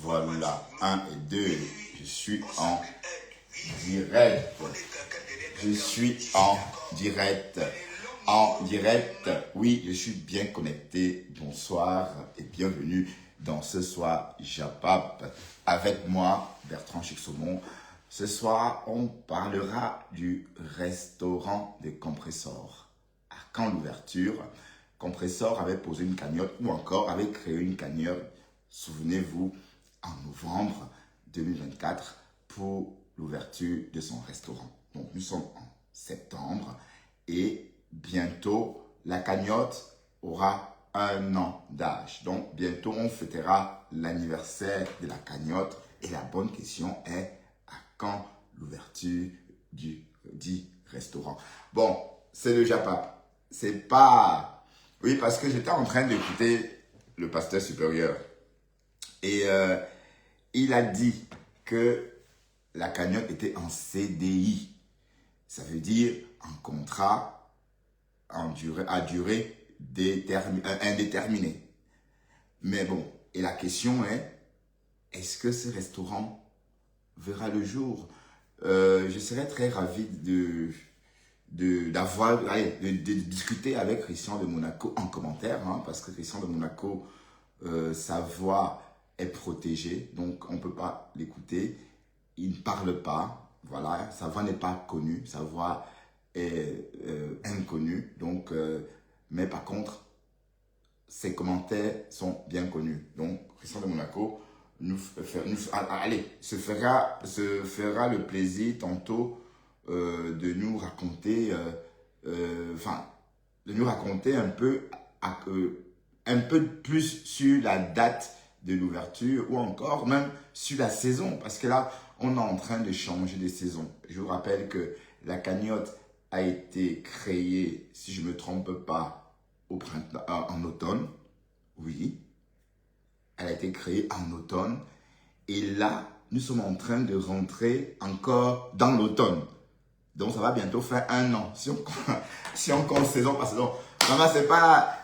Voilà, un et 2. Je suis en direct. Je suis en direct. En direct. Oui, je suis bien connecté. Bonsoir et bienvenue dans Ce Soir Japap. Avec moi, Bertrand Chixaumont. Ce soir, on parlera du restaurant de Compressor. À quand l'ouverture? Compressor avait posé une cagnotte ou encore avait créé une cagnotte, souvenez-vous, en novembre 2024 pour l'ouverture de son restaurant. Donc nous sommes en septembre et bientôt la cagnotte aura 1 an d'âge. Donc bientôt on fêtera l'anniversaire de la cagnotte et la bonne question est à quand l'ouverture du restaurant? Bon, c'est le Japap. C'est pas... Oui, parce que j'étais en train d'écouter le pasteur supérieur et il a dit que la cagnotte était en CDI. Ça veut dire un contrat à durée indéterminée. Mais bon, et la question est, est-ce que ce restaurant verra le jour? Je serais très ravi de discuter avec Christian de Monaco en commentaire, parce que Christian de Monaco, sa voix est protégée, donc on ne peut pas l'écouter. Il ne parle pas, voilà, sa voix n'est pas connue, sa voix est inconnue, donc, mais par contre, ses commentaires sont bien connus. Donc, Christian de Monaco se fera le plaisir tantôt de nous raconter, un peu plus sur la date de l'ouverture ou encore même sur la saison, parce que là, on est en train de changer de saison. Je vous rappelle que la cagnotte a été créée, si je ne me trompe pas, au printemps, en automne. Oui, elle a été créée en automne. Et là, nous sommes en train de rentrer encore dans l'automne. Donc, ça va bientôt faire 1 an. Si on compte saison par saison. Vraiment,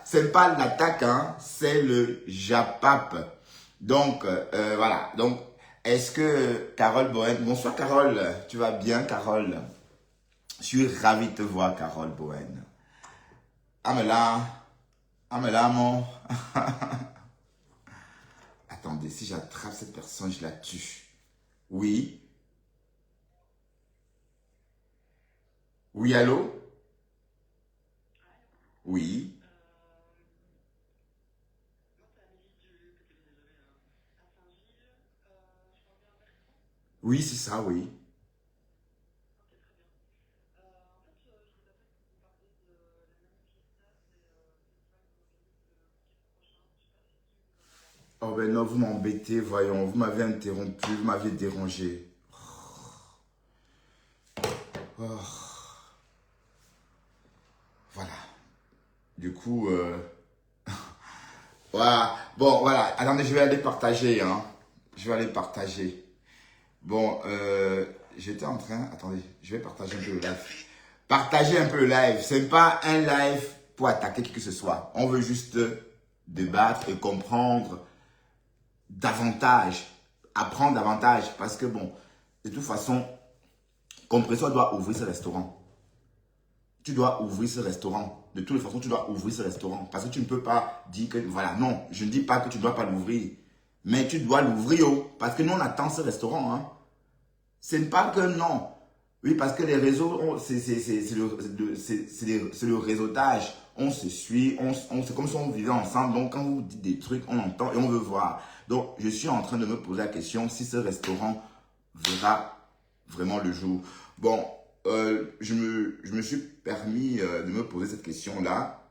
c'est pas l'attaque, c'est le Japap. Donc, voilà. Donc, est-ce que Carole Bohen... Bonsoir, Carole. Tu vas bien, Carole? Je suis ravi de te voir, Carole Bohen. Amela, mon... Attendez, si j'attrape cette personne, je la tue. Oui. Oui, allô? Oui. Oui, c'est ça, oui. Oh ben non, vous m'embêtez, voyons. Vous m'avez interrompu, vous m'avez dérangé. Oh, voilà. Du coup, voilà. Bon, voilà. Attendez, je vais aller partager, Je vais aller partager. Bon, j'étais en train... Attendez, je vais partager un peu le live. Partager un peu le live. Ce n'est pas un live pour attaquer qui que ce soit. On veut juste débattre et comprendre davantage, apprendre davantage. Parce que bon, de toute façon, Compressor doit ouvrir ce restaurant. Tu dois ouvrir ce restaurant. De toutes les façons, tu dois ouvrir ce restaurant. Parce que tu ne peux pas dire que, voilà, non, je ne dis pas que tu ne dois pas l'ouvrir. Mais tu dois l'ouvrir, parce que nous, on attend ce restaurant. Ce n'est pas que non. Oui, parce que les réseaux, c'est le réseautage. On se suit, c'est comme si on vivait ensemble. Donc, quand vous dites des trucs, on entend et on veut voir. Donc, je suis en train de me poser la question si ce restaurant verra vraiment le jour. Bon, je me suis permis de me poser cette question-là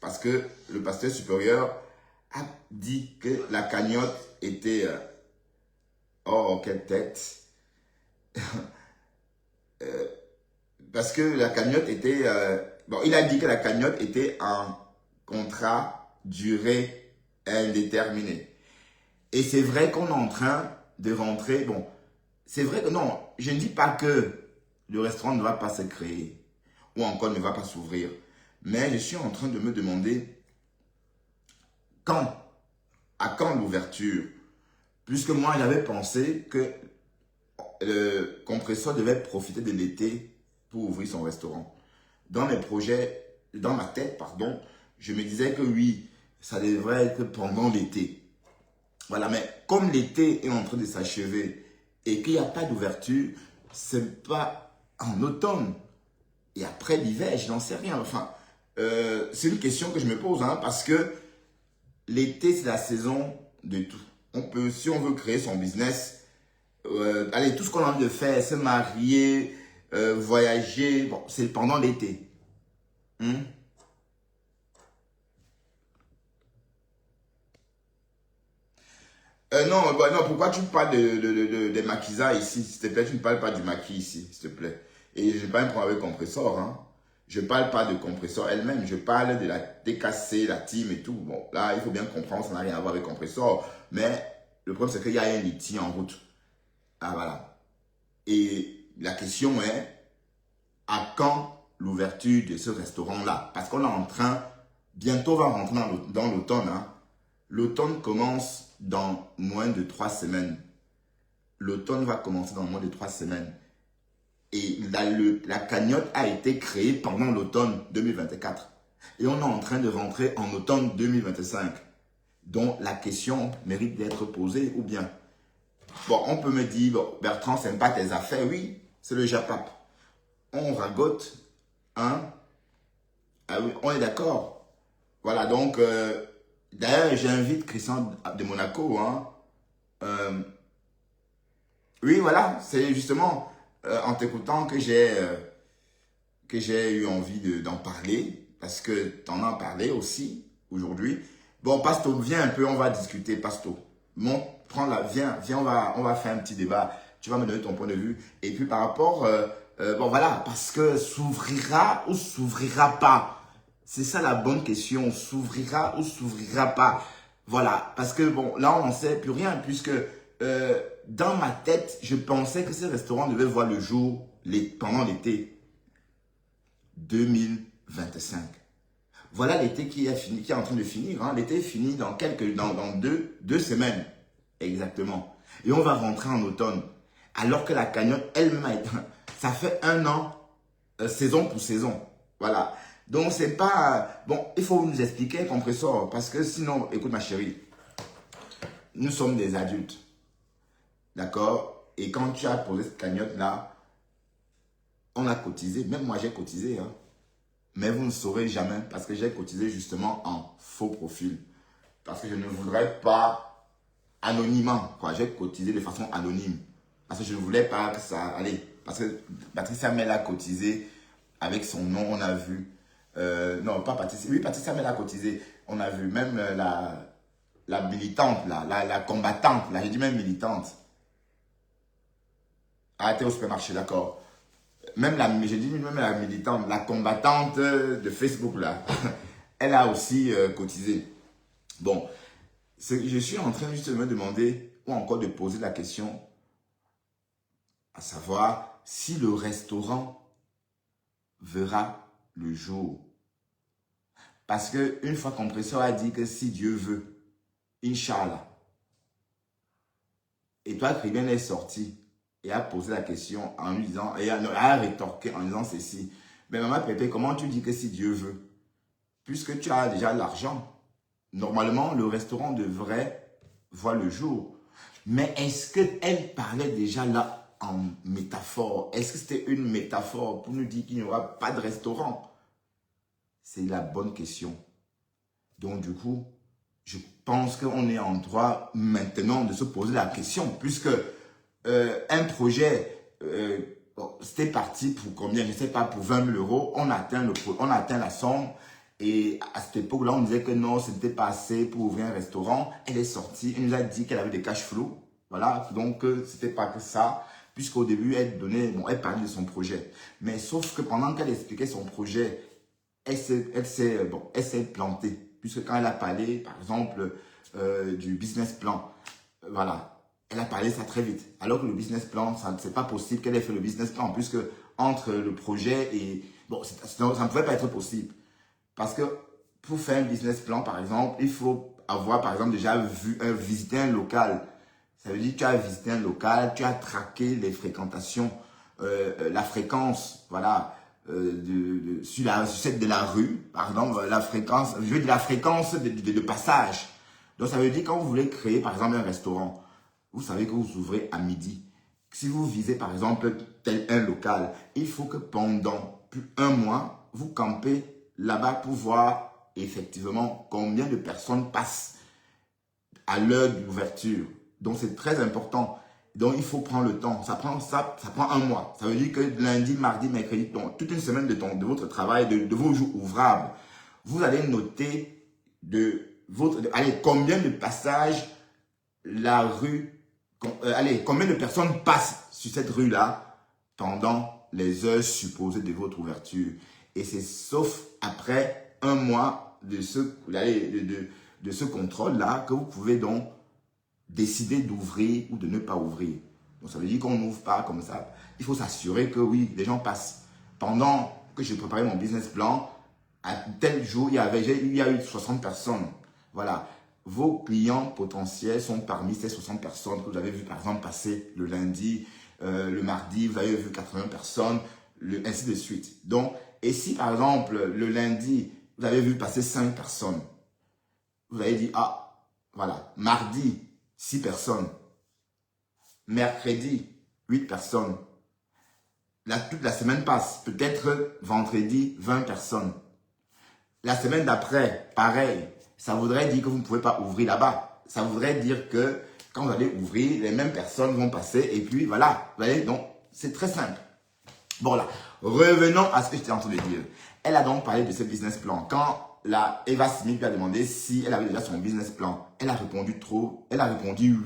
parce que le pasteur supérieur a dit que la cagnotte était... oh, quelle tête! Parce que la cagnotte était... bon, il a dit que la cagnotte était un contrat durée indéterminée. Et c'est vrai qu'on est en train de rentrer... Bon, c'est vrai que non, je ne dis pas que le restaurant ne va pas se créer ou encore ne va pas s'ouvrir. Mais je suis en train de me demander quand À quand l'ouverture? Puisque moi, j'avais pensé que le compresseur devait profiter de l'été pour ouvrir son restaurant. Dans mes projets, dans ma tête, pardon, je me disais que oui, ça devrait être pendant l'été. Voilà, mais comme l'été est en train de s'achever et qu'il n'y a pas d'ouverture, c'est pas en automne. Et après l'hiver, je n'en sais rien. Enfin, c'est une question que je me pose, hein, parce que l'été, c'est la saison de tout. On peut, si on veut créer son business, allez, tout ce qu'on a envie de faire, se marier, voyager, bon, c'est pendant l'été. Hmm? Non, bah, non, pourquoi tu parles des maquisards ici? S'il te plaît, tu ne parles pas du maquis ici, s'il te plaît. Et je n'ai pas un problème avec compresseur, hein. Je ne parle pas de compresseur elle-même, je parle de la DKC, la team et tout. Bon, là, il faut bien comprendre, ça n'a rien à voir avec compresseur. Mais le problème, c'est qu'il y a un litige en route. Ah, voilà. Et la question est, à quand l'ouverture de ce restaurant-là? Parce qu'on est en train, bientôt on va rentrer dans l'automne, hein. L'automne commence dans moins de 3 semaines. L'automne va commencer dans moins de 3 semaines. Et la cagnotte a été créée pendant l'automne 2024. Et on est en train de rentrer en automne 2025. Donc la question mérite d'être posée ou bien. Bon, on peut me dire, bon, Bertrand, c'est pas tes affaires. Oui, c'est le Japap. On ragote, hein? Ah oui, on est d'accord. Voilà, donc, d'ailleurs, j'invite Christian de Monaco, hein. Euh, oui, voilà, c'est justement en t'écoutant que j'ai eu envie d'en parler, parce que tu en as parlé aussi aujourd'hui. Bon, Pasto, viens un peu, on va discuter, Pasto. Bon, viens, on va faire un petit débat. Tu vas me donner ton point de vue. Et puis par rapport, bon voilà, parce que s'ouvrira ou s'ouvrira pas. C'est ça la bonne question. S'ouvrira ou s'ouvrira pas. Voilà, parce que bon, là on n'en sait plus rien, puisque dans ma tête, je pensais que ce restaurant devait voir le jour pendant l'été 2025. Voilà l'été qui est en train de finir. Hein. L'été est fini dans deux semaines. Exactement. Et on va rentrer en automne. Alors que la cagnotte elle-même, ça fait 1 an, saison pour saison. Voilà. Donc, c'est pas... Bon, il faut nous expliquer, compresseur, parce que sinon, écoute ma chérie, nous sommes des adultes. D'accord? Et quand tu as posé cette cagnotte-là, on a cotisé. Même moi, j'ai cotisé. Hein. Mais vous ne saurez jamais parce que j'ai cotisé justement en faux profil. Parce que je ne voudrais pas anonymement. J'ai cotisé de façon anonyme. Parce que je ne voulais pas que ça... Allez, parce que Patricia Mel a cotisé avec son nom, on a vu. Non, pas Patricia. Oui, Patricia Mel a cotisé. On a vu même la militante, là, la combattante. Là, j'ai dit même militante. Ah, t'es au supermarché, d'accord. J'ai dit même la militante, la combattante de Facebook, là. Elle a aussi cotisé. Bon, je suis en train juste de me demander, ou encore de poser la question, à savoir si le restaurant verra le jour. Parce qu'une fois Compresseur a dit que si Dieu veut, Inch'Allah. Et toi, Kribien est sorti et a posé la question en lui disant, et a rétorqué en disant ceci. Mais maman Pépé, comment tu dis que si Dieu veut? Puisque tu as déjà l'argent. Normalement, le restaurant devrait voir le jour. Mais est-ce qu'elle parlait déjà là en métaphore? Est-ce que c'était une métaphore pour nous dire qu'il n'y aura pas de restaurant? C'est la bonne question. Donc du coup, je pense qu'on est en droit maintenant de se poser la question. Puisque un projet, c'était parti pour combien? Je ne sais pas, pour 20 000 euros. On atteint la somme. Et à cette époque-là, on disait que non, ce n'était pas assez pour ouvrir un restaurant. Elle est sortie, elle nous a dit qu'elle avait des cash flows. Voilà, donc c'était pas que ça. Puisqu'au début, elle parlait de son projet. Mais sauf que pendant qu'elle expliquait son projet, elle s'est plantée. Puisque quand elle a parlé, par exemple, du business plan, voilà, elle a parlé ça très vite. Alors que le business plan, c'est pas possible qu'elle ait fait le business plan. Puisque entre le projet et... Bon, ça ne pouvait pas être possible. Parce que pour faire un business plan, par exemple, il faut avoir, par exemple, déjà visité un local. Ça veut dire que tu as visité un local, tu as traqué les fréquentations, la fréquence, voilà, sur celle de la rue, pardon, la fréquence, je veux dire la fréquence de passage. Donc, ça veut dire quand vous voulez créer, par exemple, un restaurant, vous savez que vous ouvrez à midi. Si vous visez, par exemple, un local, il faut que pendant plus un mois, vous campez là-bas pour voir effectivement combien de personnes passent à l'heure d'ouverture. Donc, c'est très important. Donc, il faut prendre le temps. Ça prend un mois. Ça veut dire que lundi, mardi, mercredi, donc toute une semaine de votre travail, de vos jours ouvrables, vous allez noter combien de passages la rue, combien de personnes passent sur cette rue-là pendant les heures supposées de votre ouverture. Et c'est sauf après un mois de ce contrôle-là que vous pouvez donc décider d'ouvrir ou de ne pas ouvrir. Donc ça veut dire qu'on n'ouvre pas comme ça. Il faut s'assurer que oui, les gens passent. Pendant que j'ai préparé mon business plan, à tel jour, il y a eu 60 personnes. Voilà. Vos clients potentiels sont parmi ces 60 personnes que vous avez vu par exemple passer le lundi, le mardi, vous avez vu 80 personnes, ainsi de suite. Donc, et si par exemple le lundi, vous avez vu passer 5 personnes, vous avez dit, ah, voilà, mardi, 6 personnes, mercredi, 8 personnes, toute la semaine passe, peut-être vendredi, 20 personnes. La semaine d'après, pareil, ça voudrait dire que vous ne pouvez pas ouvrir là-bas. Ça voudrait dire que quand vous allez ouvrir, les mêmes personnes vont passer et puis voilà. Vous voyez, donc c'est très simple. Bon là, revenons à ce que j'étais en train de dire. Elle a donc parlé de ce business plan. Quand Eva Smith lui a demandé si elle avait déjà son business plan, elle a répondu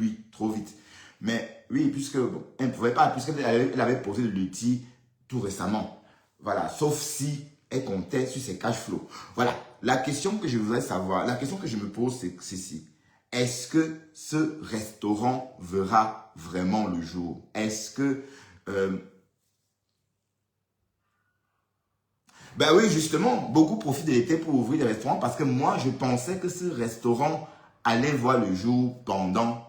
oui, trop vite. Mais oui, puisque elle ne pouvait pas, puisqu'elle avait posé l'outil tout récemment. Voilà, sauf si elle comptait sur ses cash flows. Voilà, la question que je voudrais savoir, la question que je me pose, c'est ceci. Est-ce que ce restaurant verra vraiment le jour? Est-ce que... Ben oui, justement, beaucoup profitent de l'été pour ouvrir des restaurants parce que moi, je pensais que ce restaurant allait voir le jour pendant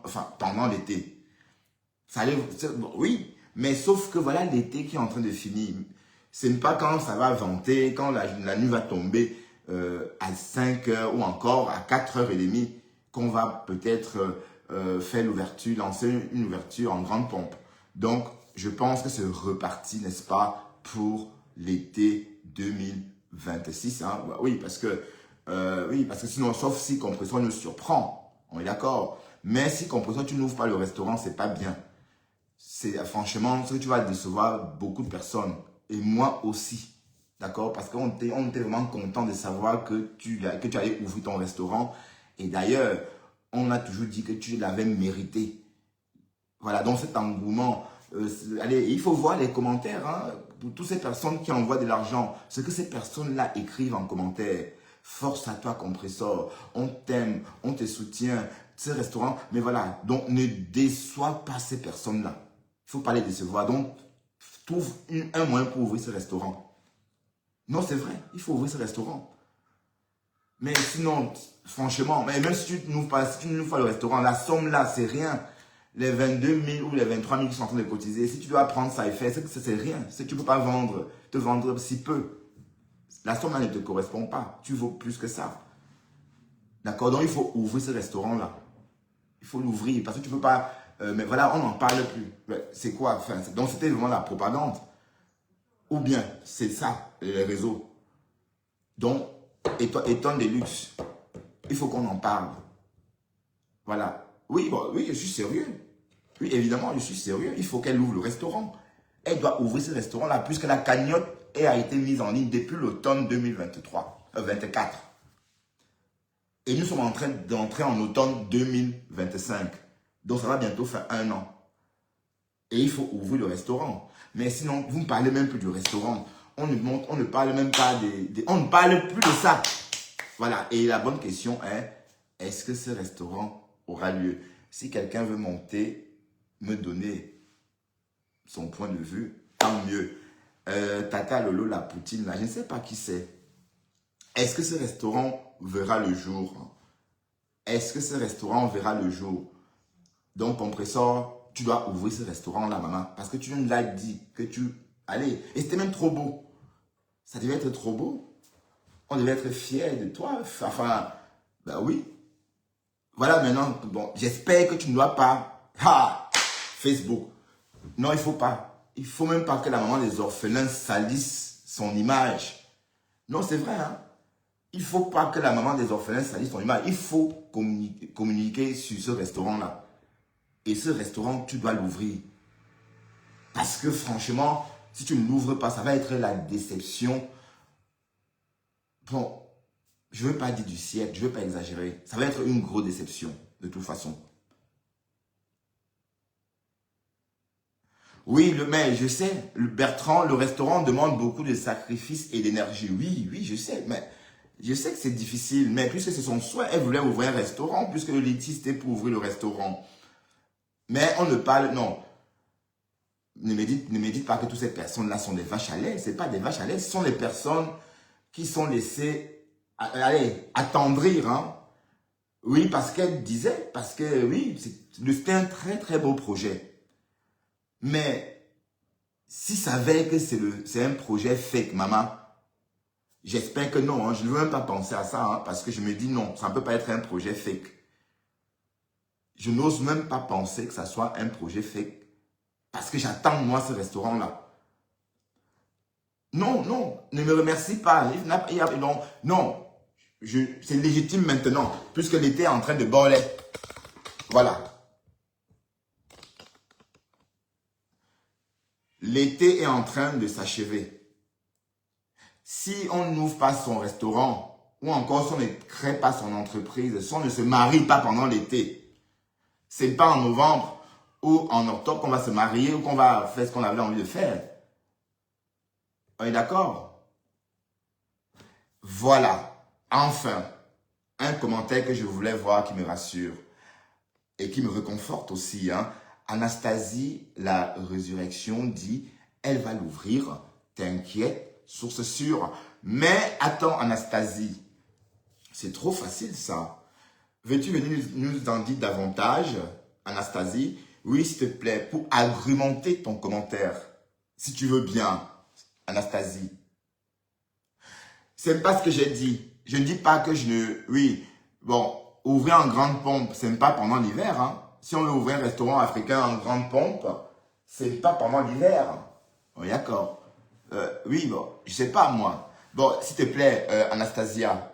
l'été. Ça allait, oui, mais sauf que voilà l'été qui est en train de finir. Ce n'est pas quand ça va venter, quand la nuit va tomber à 5 heures ou encore à 4h30 qu'on va peut-être faire l'ouverture, lancer une ouverture en grande pompe. Donc, je pense que c'est reparti, n'est-ce pas, pour l'été 2026. Hein? Oui, parce que sinon, sauf si Compression nous surprend, on est d'accord. Mais si Compression, tu n'ouvres pas le restaurant, c'est pas bien. Franchement, ce que tu vas décevoir beaucoup de personnes. Et moi aussi. D'accord? Parce qu'on était vraiment content de savoir que tu allais ouvrir ton restaurant. Et d'ailleurs, on a toujours dit que tu l'avais mérité. Voilà, donc cet engouement. Allez, il faut voir les commentaires. Hein, pour toutes ces personnes qui envoient de l'argent. Ce que ces personnes-là écrivent en commentaire. Force à toi, Compressor. On t'aime, on te soutient. Ce restaurant. Mais voilà, donc ne déçois pas ces personnes-là. Il ne faut pas les décevoir. Donc, trouve un moyen pour ouvrir ce restaurant. Non, c'est vrai, il faut ouvrir ce restaurant. Mais sinon, franchement, même si tu n'ouvres pas le restaurant, la somme là, c'est rien. Les 22 000 ou les 23 000 qui sont en train de cotiser, si tu dois prendre ça et faire, c'est rien. Si tu ne peux pas te vendre si peu. La somme là ne te correspond pas. Tu vaux plus que ça. D'accord? Donc, il faut ouvrir ce restaurant là. Il faut l'ouvrir parce que tu ne peux pas... mais voilà, on n'en parle plus. C'est quoi? Enfin, donc, c'était vraiment la propagande. Ou bien, c'est ça, les réseaux. Donc, étonne des luxe. Il faut qu'on en parle. Voilà. Oui, oui, je suis sérieux. Oui, évidemment, je suis sérieux. Il faut qu'elle ouvre le restaurant. Elle doit ouvrir ce restaurant-là puisque la cagnotte a été mise en ligne depuis l'automne 2024. Et nous sommes en train d'entrer en automne 2025. Donc, ça va bientôt faire 1 an. Et il faut ouvrir le restaurant. Mais sinon, vous ne parlez même plus du restaurant. On ne parle même pas on ne parle plus de ça. Voilà. Et la bonne question est, est-ce que ce restaurant aura lieu? Si quelqu'un veut monter, me donner son point de vue, tant mieux. Tata Lolo, la poutine, là, je ne sais pas qui c'est. Est-ce que ce restaurant verra le jour? est-ce que ce restaurant verra le jour? Donc, compresseur, tu dois ouvrir ce restaurant-là, maman. Parce que tu nous l'as dit que tu... Allez, et c'était même trop beau. Ça devait être trop beau. On devait être fiers de toi. Enfin, ben oui. Voilà, maintenant, bon, j'espère que tu ne dois pas... Ah, Facebook. Non, il ne faut pas. Il ne faut même pas que la maman des orphelins salisse son image. Non, c'est vrai, hein. Il ne faut pas que la maman des orphelins salisse son image. Il faut communiquer sur ce restaurant-là. Et ce restaurant, tu dois l'ouvrir. Parce que franchement, si tu ne l'ouvres pas, ça va être la déception. Bon, je ne veux pas dire du siècle, je ne veux pas exagérer. Ça va être une grosse déception, de toute façon. Oui, mais je sais, Bertrand, le restaurant demande beaucoup de sacrifices et d'énergie. Oui, oui, je sais, mais je sais que c'est difficile. Mais puisque c'est son souhait, elle voulait ouvrir un restaurant, puisque le litige était pour ouvrir le restaurant. Mais on ne parle, non. Ne me dites pas que toutes ces personnes-là sont des vaches à lait. Ce n'est pas des vaches à lait, ce sont les personnes qui sont laissées, allez, attendrir. Hein. Oui, parce qu'elle disait, parce que oui, c'était un très très beau projet. Mais si ça savait que c'est un projet fake, maman, j'espère que non. Hein, je ne veux même pas penser à ça, hein, parce que je me dis non, ça ne peut pas être un projet fake. Je n'ose même pas penser que ça soit un projet fake. Parce que j'attends, moi, ce restaurant-là. Non, non, ne me remercie pas. Non, non, c'est légitime maintenant, puisque l'été est en train de borler. Voilà. L'été est en train de s'achever. Si on n'ouvre pas son restaurant, ou encore si on ne crée pas son entreprise, si on ne se marie pas pendant l'été, c'est pas en novembre ou en octobre qu'on va se marier ou qu'on va faire ce qu'on avait envie de faire. On est d'accord? Voilà. Enfin, un commentaire que je voulais voir qui me rassure et qui me réconforte aussi. Hein. Anastasie, la résurrection, dit, elle va l'ouvrir, t'inquiète, source sûre. Mais attends, Anastasie, c'est trop facile ça. Veux-tu venir nous en dire davantage, Anastasie? Oui, s'il te plaît, pour agrémenter ton commentaire, si tu veux bien, Anastasie. C'est pas ce que j'ai dit. Je ne dis pas que je ne... Oui, bon, ouvrir en grande pompe, c'est pas pendant l'hiver. Hein. Si on veut ouvrir un restaurant africain en grande pompe, c'est pas pendant l'hiver. Oui, d'accord. Oui, bon, je sais pas moi. Bon, s'il te plaît, Anastasia,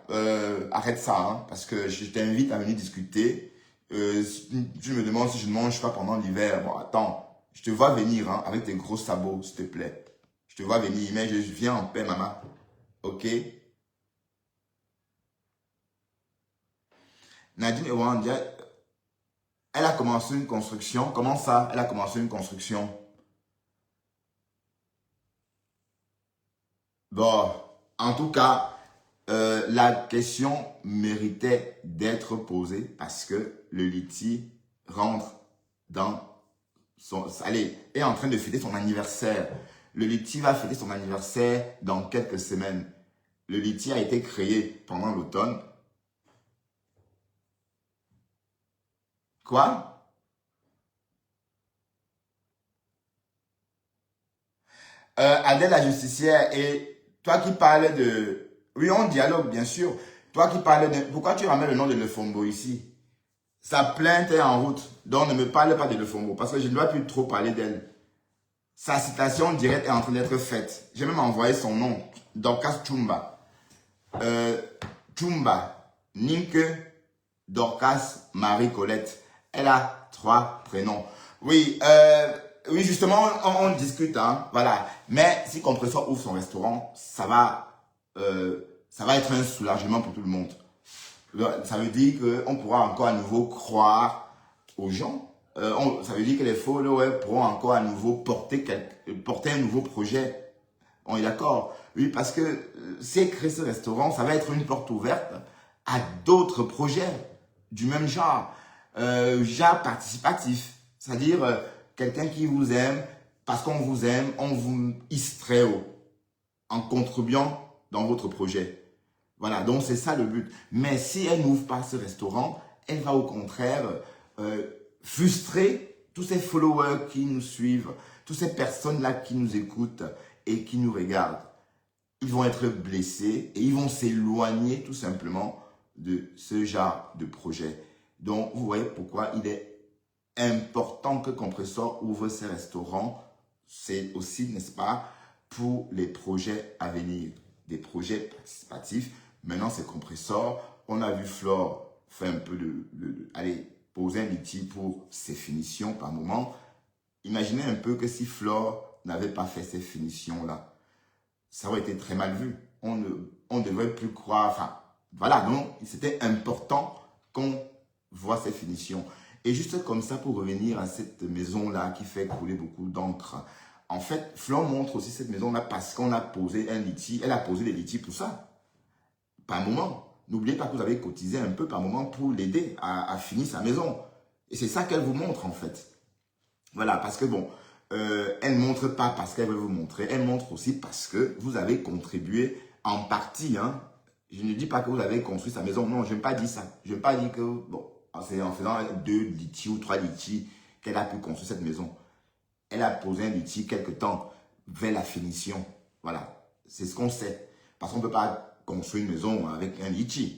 arrête ça, hein, parce que je t'invite à venir discuter. Tu me demandes si je ne mange pas pendant l'hiver. Bon, attends, je te vois venir hein, avec tes gros sabots, s'il te plaît. Je te vois venir, mais je viens en paix, maman. Ok? Nadine Ewandia, elle a commencé une construction. Comment ça? Elle a commencé une construction. Bon, en tout cas, la question méritait d'être posée parce que le litige rentre dans son... Allez, est en train de fêter son anniversaire. Le litige va fêter son anniversaire dans quelques semaines. Le litige a été créé pendant l'automne. Quoi? Adèle la justicière, et toi qui parles de... Oui, on dialogue, bien sûr. Toi qui parles de... Pourquoi tu ramènes le nom de Lefombo ici? Sa plainte est en route. Donc, ne me parle pas de Lefombo, parce que je ne dois plus trop parler d'elle. Sa citation directe est en train d'être faite. J'ai même envoyé son nom. Dorcas Chumba. Chumba. Ninke Dorcas Marie-Colette. Elle a 3 prénoms. Oui, oui justement, on discute. Hein, voilà. Mais si Compresseur ouvre son restaurant, ça va être un soulagement pour tout le monde. Ça veut dire qu'on pourra encore à nouveau croire aux gens. Ça veut dire que les followers pourront encore à nouveau porter un nouveau projet. On est d'accord? Oui, parce que si elle crée ce restaurant, ça va être une porte ouverte à d'autres projets du même genre. Genre participatif. C'est-à-dire quelqu'un qui vous aime, parce qu'on vous aime, on vous hisse très haut en contribuant dans votre projet. Voilà, donc c'est ça le but. Mais si elle n'ouvre pas ce restaurant, elle va au contraire frustrer tous ces followers qui nous suivent, toutes ces personnes-là qui nous écoutent et qui nous regardent. Ils vont être blessés et ils vont s'éloigner tout simplement de ce genre de projet. Donc, vous voyez pourquoi il est important que Compressor ouvre ses restaurants. C'est aussi, n'est-ce pas, pour les projets à venir, des projets participatifs. Maintenant, c'est Compressor. On a vu Flore faire un peu allez, poser un litige pour ses finitions par moment. Imaginez un peu que si Flore n'avait pas fait ces finitions-là, ça aurait été très mal vu. On ne devrait plus croire. Enfin, voilà, donc c'était important qu'on voit ces finitions. Et juste comme ça, pour revenir à cette maison-là qui fait couler beaucoup d'encre, en fait, Flore montre aussi cette maison-là parce qu'on a posé un litige. Elle a posé des litiges pour ça. Par moment. N'oubliez pas que vous avez cotisé un peu par moment pour l'aider à finir sa maison. Et c'est ça qu'elle vous montre, en fait. Voilà, parce que bon, elle ne montre pas parce qu'elle veut vous montrer. Elle montre aussi parce que vous avez contribué en partie. Hein. Je ne dis pas que vous avez construit sa maison. Non, je n'aime pas dire ça. Je n'aime pas dire que, bon, c'est en faisant 2 litiges ou 3 litiges qu'elle a pu construire cette maison. Elle a posé un litige quelque temps vers la finition. Voilà, c'est ce qu'on sait. Parce qu'on ne peut pas construire une maison avec un litige.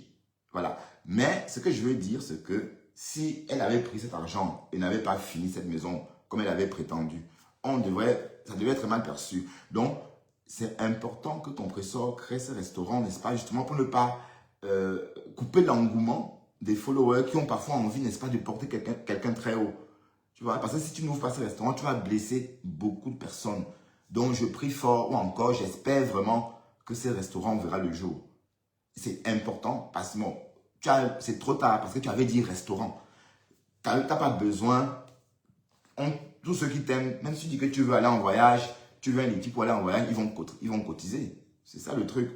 Voilà. Mais ce que je veux dire, c'est que si elle avait pris cet argent et n'avait pas fini cette maison comme elle avait prétendu, ça devait être mal perçu. Donc, c'est important que Compressor crée ce restaurant, n'est-ce pas, justement pour ne pas couper l'engouement des followers qui ont parfois envie, n'est-ce pas, de porter quelqu'un très haut. Tu vois, parce que si tu n'ouvres pas ce restaurant, tu vas blesser beaucoup de personnes. Donc, je prie fort, ou encore, j'espère vraiment que ce restaurant verra le jour. C'est important parce que bon, c'est trop tard parce que tu avais dit restaurant. Tu n'as pas besoin. Tous ceux qui t'aiment, même si tu dis que tu veux aller en voyage, tu veux un litige pour aller en voyage, ils vont cotiser. C'est ça le truc.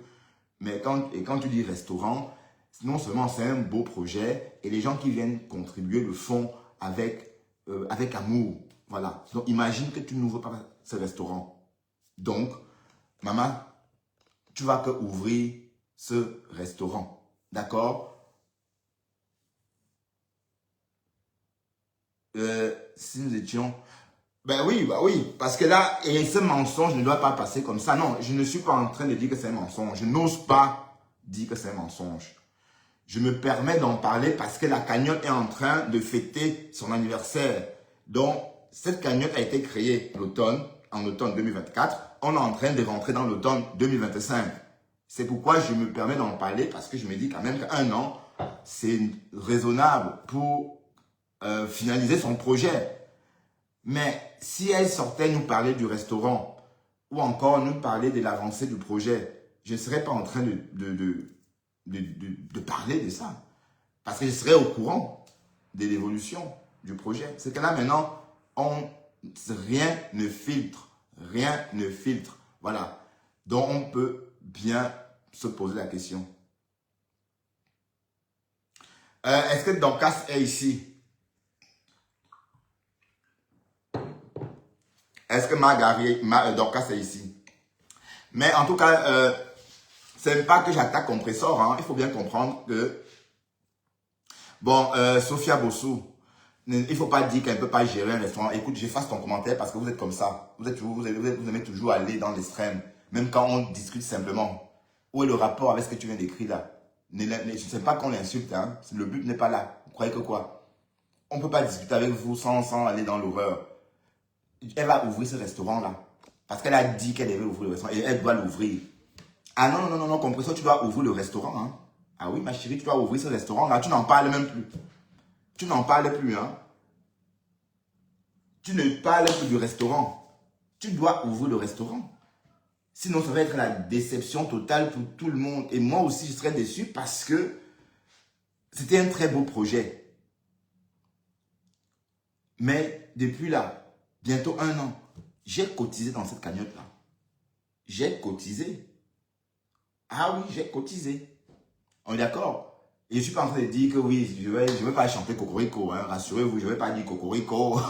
Mais quand tu dis restaurant, non seulement c'est un beau projet et les gens qui viennent contribuer le font avec amour. Voilà. Donc imagine que tu n'ouvres pas ce restaurant. Donc, maman, tu vas que ouvrir ce restaurant. D'accord? Si nous étions... Ben oui, bah oui. Parce que là, et ce mensonge ne doit pas passer comme ça. Non, je ne suis pas en train de dire que c'est un mensonge. Je n'ose pas dire que c'est un mensonge. Je me permets d'en parler parce que la cagnotte est en train de fêter son anniversaire. Donc, cette cagnotte a été créée en automne 2024. On est en train de rentrer dans l'automne 2025. C'est pourquoi je me permets d'en parler parce que je me dis quand même qu'un an, c'est raisonnable pour finaliser son projet. Mais si elle sortait nous parler du restaurant ou encore nous parler de l'avancée du projet, je ne serais pas en train de parler de ça. Parce que je serais au courant de l'évolution du projet. C'est que là maintenant, rien ne filtre. Rien ne filtre. Voilà. Donc on peut bien se poser la question. Est-ce que Dorcas est ici? Est-ce que Dorcas est ici? Mais en tout cas, c'est pas que j'attaque Compressor. Hein. Il faut bien comprendre que... Bon, Sophia Bossou, il ne faut pas dire qu'elle ne peut pas gérer un restaurant. Écoute, j'efface ton commentaire parce que vous êtes comme ça. Vous aimez toujours aller dans l'extrême. Même quand on discute simplement. Où est le rapport avec ce que tu viens d'écrire là? Je ne sais pas qu'on l'insulte. Hein. Le but n'est pas là. Vous croyez que quoi? On ne peut pas discuter avec vous sans aller dans l'horreur. Elle va ouvrir ce restaurant-là. Parce qu'elle a dit qu'elle devait ouvrir le restaurant. Et elle doit l'ouvrir. Ah non, Compressor, tu dois ouvrir le restaurant. Hein. Ah oui, ma chérie, tu dois ouvrir ce restaurant-là. Tu n'en parles même plus. Tu n'en parles plus. Hein. Tu ne parles plus du restaurant. Tu dois ouvrir le restaurant. Sinon, ça va être la déception totale pour tout le monde. Et moi aussi, je serais déçu parce que c'était un très beau projet. Mais depuis là, bientôt 1 an, j'ai cotisé dans cette cagnotte-là. J'ai cotisé. Ah oui, j'ai cotisé. On est d'accord? Et je ne suis pas en train de dire que oui, je vais pas chanter Cocorico. Hein. Rassurez-vous, je ne vais pas dire Cocorico.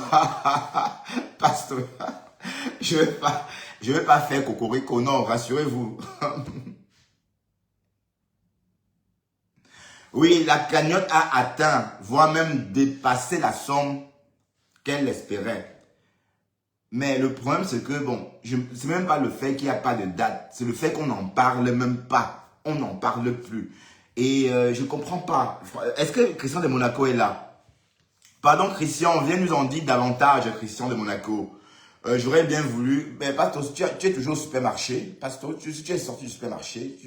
Parce que je vais pas faire Cocorico. Non, rassurez-vous. Oui, la cagnotte a atteint, voire même dépassé la somme qu'elle espérait. Mais le problème, c'est que, bon, c'est même pas le fait qu'il n'y a pas de date. C'est le fait qu'on n'en parle même pas. On n'en parle plus. Et je comprends pas. Est-ce que Christian de Monaco est là? Pardon, Christian, viens nous en dire davantage, Christian de Monaco. J'aurais bien voulu... Mais Pastor, tu es toujours au supermarché. Pastor, si tu es sorti du supermarché,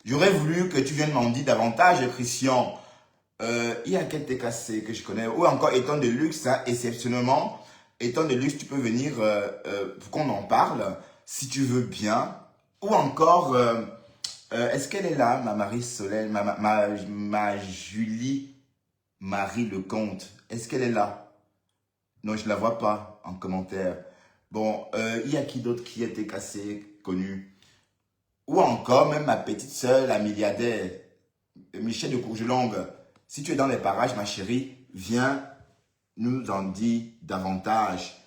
j'aurais voulu que tu viennes m'en dire davantage, Christian. Il y a quel TKC que je connais, ou encore Éton de Luxe, hein, exceptionnellement. Étant de luxe, tu peux venir pour qu'on en parle, si tu veux bien. Ou encore, est-ce qu'elle est là, ma Marie Solène, ma Julie Marie Lecomte? Est-ce qu'elle est là? Non, je ne la vois pas en commentaire. Bon, il y a qui d'autre qui était cassé, connu? Ou encore, même ma petite sœur, la milliardaire, Michel de Courgelongue. Si tu es dans les parages, ma chérie, viens nous en dit davantage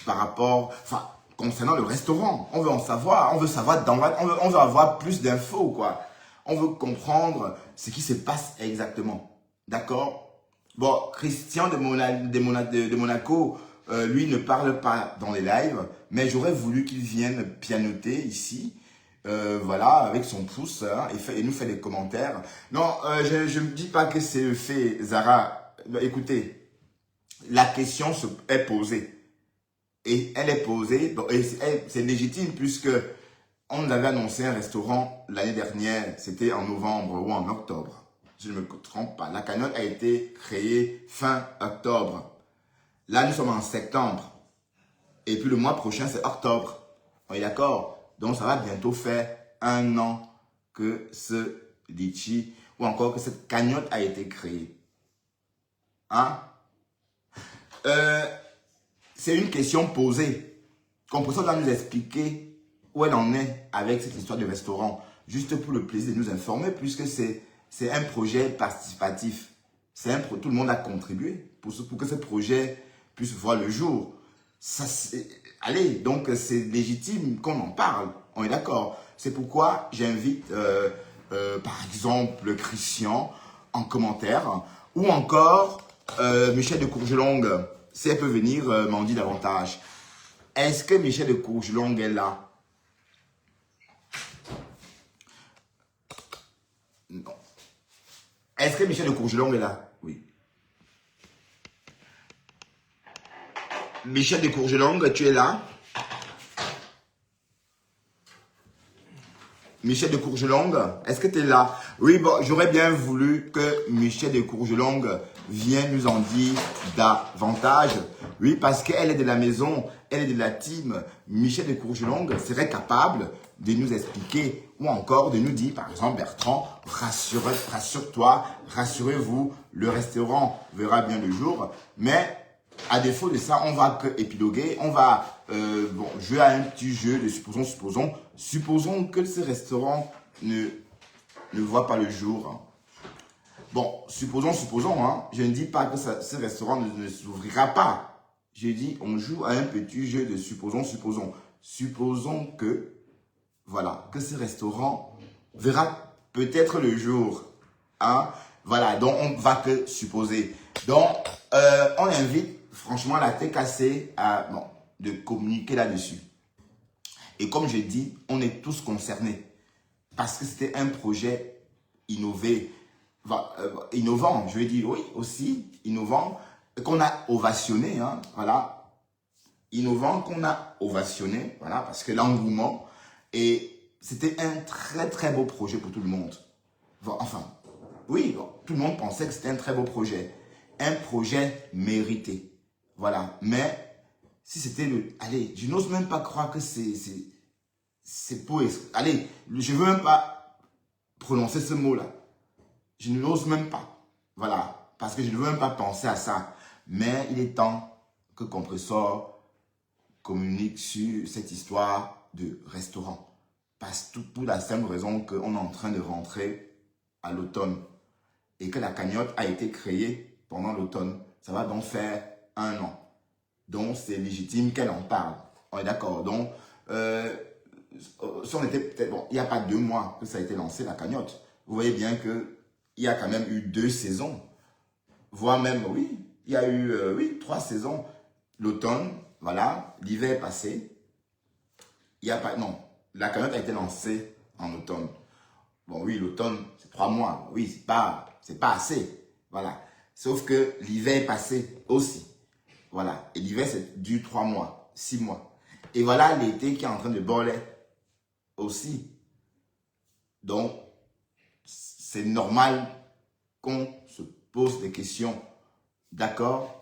par rapport, enfin, concernant le restaurant. On veut en savoir, on veut savoir, on veut avoir plus d'infos, quoi. On veut comprendre ce qui se passe exactement. D'accord? Bon, Christian de Monaco, lui ne parle pas dans les lives, mais j'aurais voulu qu'il vienne pianoter ici. Voilà, avec son pouce, hein, et nous fait des commentaires. Non, je ne dis pas que c'est le fait, Zara. Écoutez, la question est posée. Et elle est posée, c'est légitime puisque on nous avait annoncé un restaurant l'année dernière, c'était en novembre ou en octobre. Si je ne me trompe pas, la cagnotte a été créée fin octobre. Là, nous sommes en septembre. Et puis le mois prochain, c'est octobre. On est d'accord? Donc ça va bientôt faire 1 an que ce litchi ou encore que cette cagnotte a été créée. Hein? C'est une question posée. Compression doit nous expliquer où elle en est avec cette histoire de restaurant. Juste pour le plaisir de nous informer, puisque c'est un projet participatif. Tout le monde a contribué pour que ce projet puisse voir le jour. Allez, donc c'est légitime qu'on en parle. On est d'accord. C'est pourquoi j'invite, par exemple, Christian en commentaire, ou encore Michel de Courgelongue, si elle peut venir m'en dire davantage. Est-ce que Michel de Courgelongue est là? Non. Est-ce que Michel de Courgelongue est là? Oui. Michel de Courgelongue, tu es là? Michel de Courgelongue, est-ce que tu es là? Oui, bon, j'aurais bien voulu que Michel de Courgelongue vienne nous en dire davantage. Oui, parce qu'elle est de la maison, elle est de la team. Michel de Courgelongue serait capable de nous expliquer ou encore de nous dire, par exemple, Bertrand, rassure-toi, rassurez-vous, le restaurant verra bien le jour. Mais à défaut de ça, on va que épiloguer, on va jouer à un petit jeu de supposons que ce restaurant ne voit pas le jour. Bon, supposons, hein, je ne dis pas que ce restaurant ne s'ouvrira pas. Je dis, on joue à un petit jeu de supposons. Supposons que, voilà, que ce restaurant verra peut-être le jour. Hein? Voilà, donc on va que supposer. Donc, on invite franchement la TKC de communiquer là-dessus. Et comme je dis, on est tous concernés. Parce que c'était un projet innovant, je vais dire oui, aussi innovant, qu'on a ovationné, hein, voilà. Innovant qu'on a ovationné, voilà, parce que l'engouement, et c'était un très très beau projet pour tout le monde. Enfin, oui, tout le monde pensait que c'était un très beau projet. Un projet mérité. Voilà. Mais, si c'était allez, je n'ose même pas croire que c'est pour... Allez, je ne veux même pas prononcer ce mot-là. Je n'ose même pas. Voilà. Parce que je ne veux même pas penser à ça. Mais il est temps que Compressor communique sur cette histoire de restaurant. Parce que pour la simple raison qu'on est en train de rentrer à l'automne. Et que la cagnotte a été créée pendant l'automne. Ça va donc faire 1 an. Donc, c'est légitime qu'elle en parle. On est d'accord. Donc, si on était peut-être... Bon, il n'y a pas 2 mois que ça a été lancé, la cagnotte. Vous voyez bien que il y a quand même eu 2 saisons, voire même, oui, il y a eu, oui, 3 saisons. L'automne, voilà, l'hiver est passé. Il y a pas, non, la cagnotte a été lancée en automne. Bon, oui, l'automne, c'est 3 mois. Oui, c'est pas assez. Voilà. Sauf que l'hiver est passé aussi. Voilà. Et l'hiver, c'est du 3 mois, 6 mois. Et voilà l'été qui est en train de borler aussi. Donc, c'est normal qu'on se pose des questions. D'accord?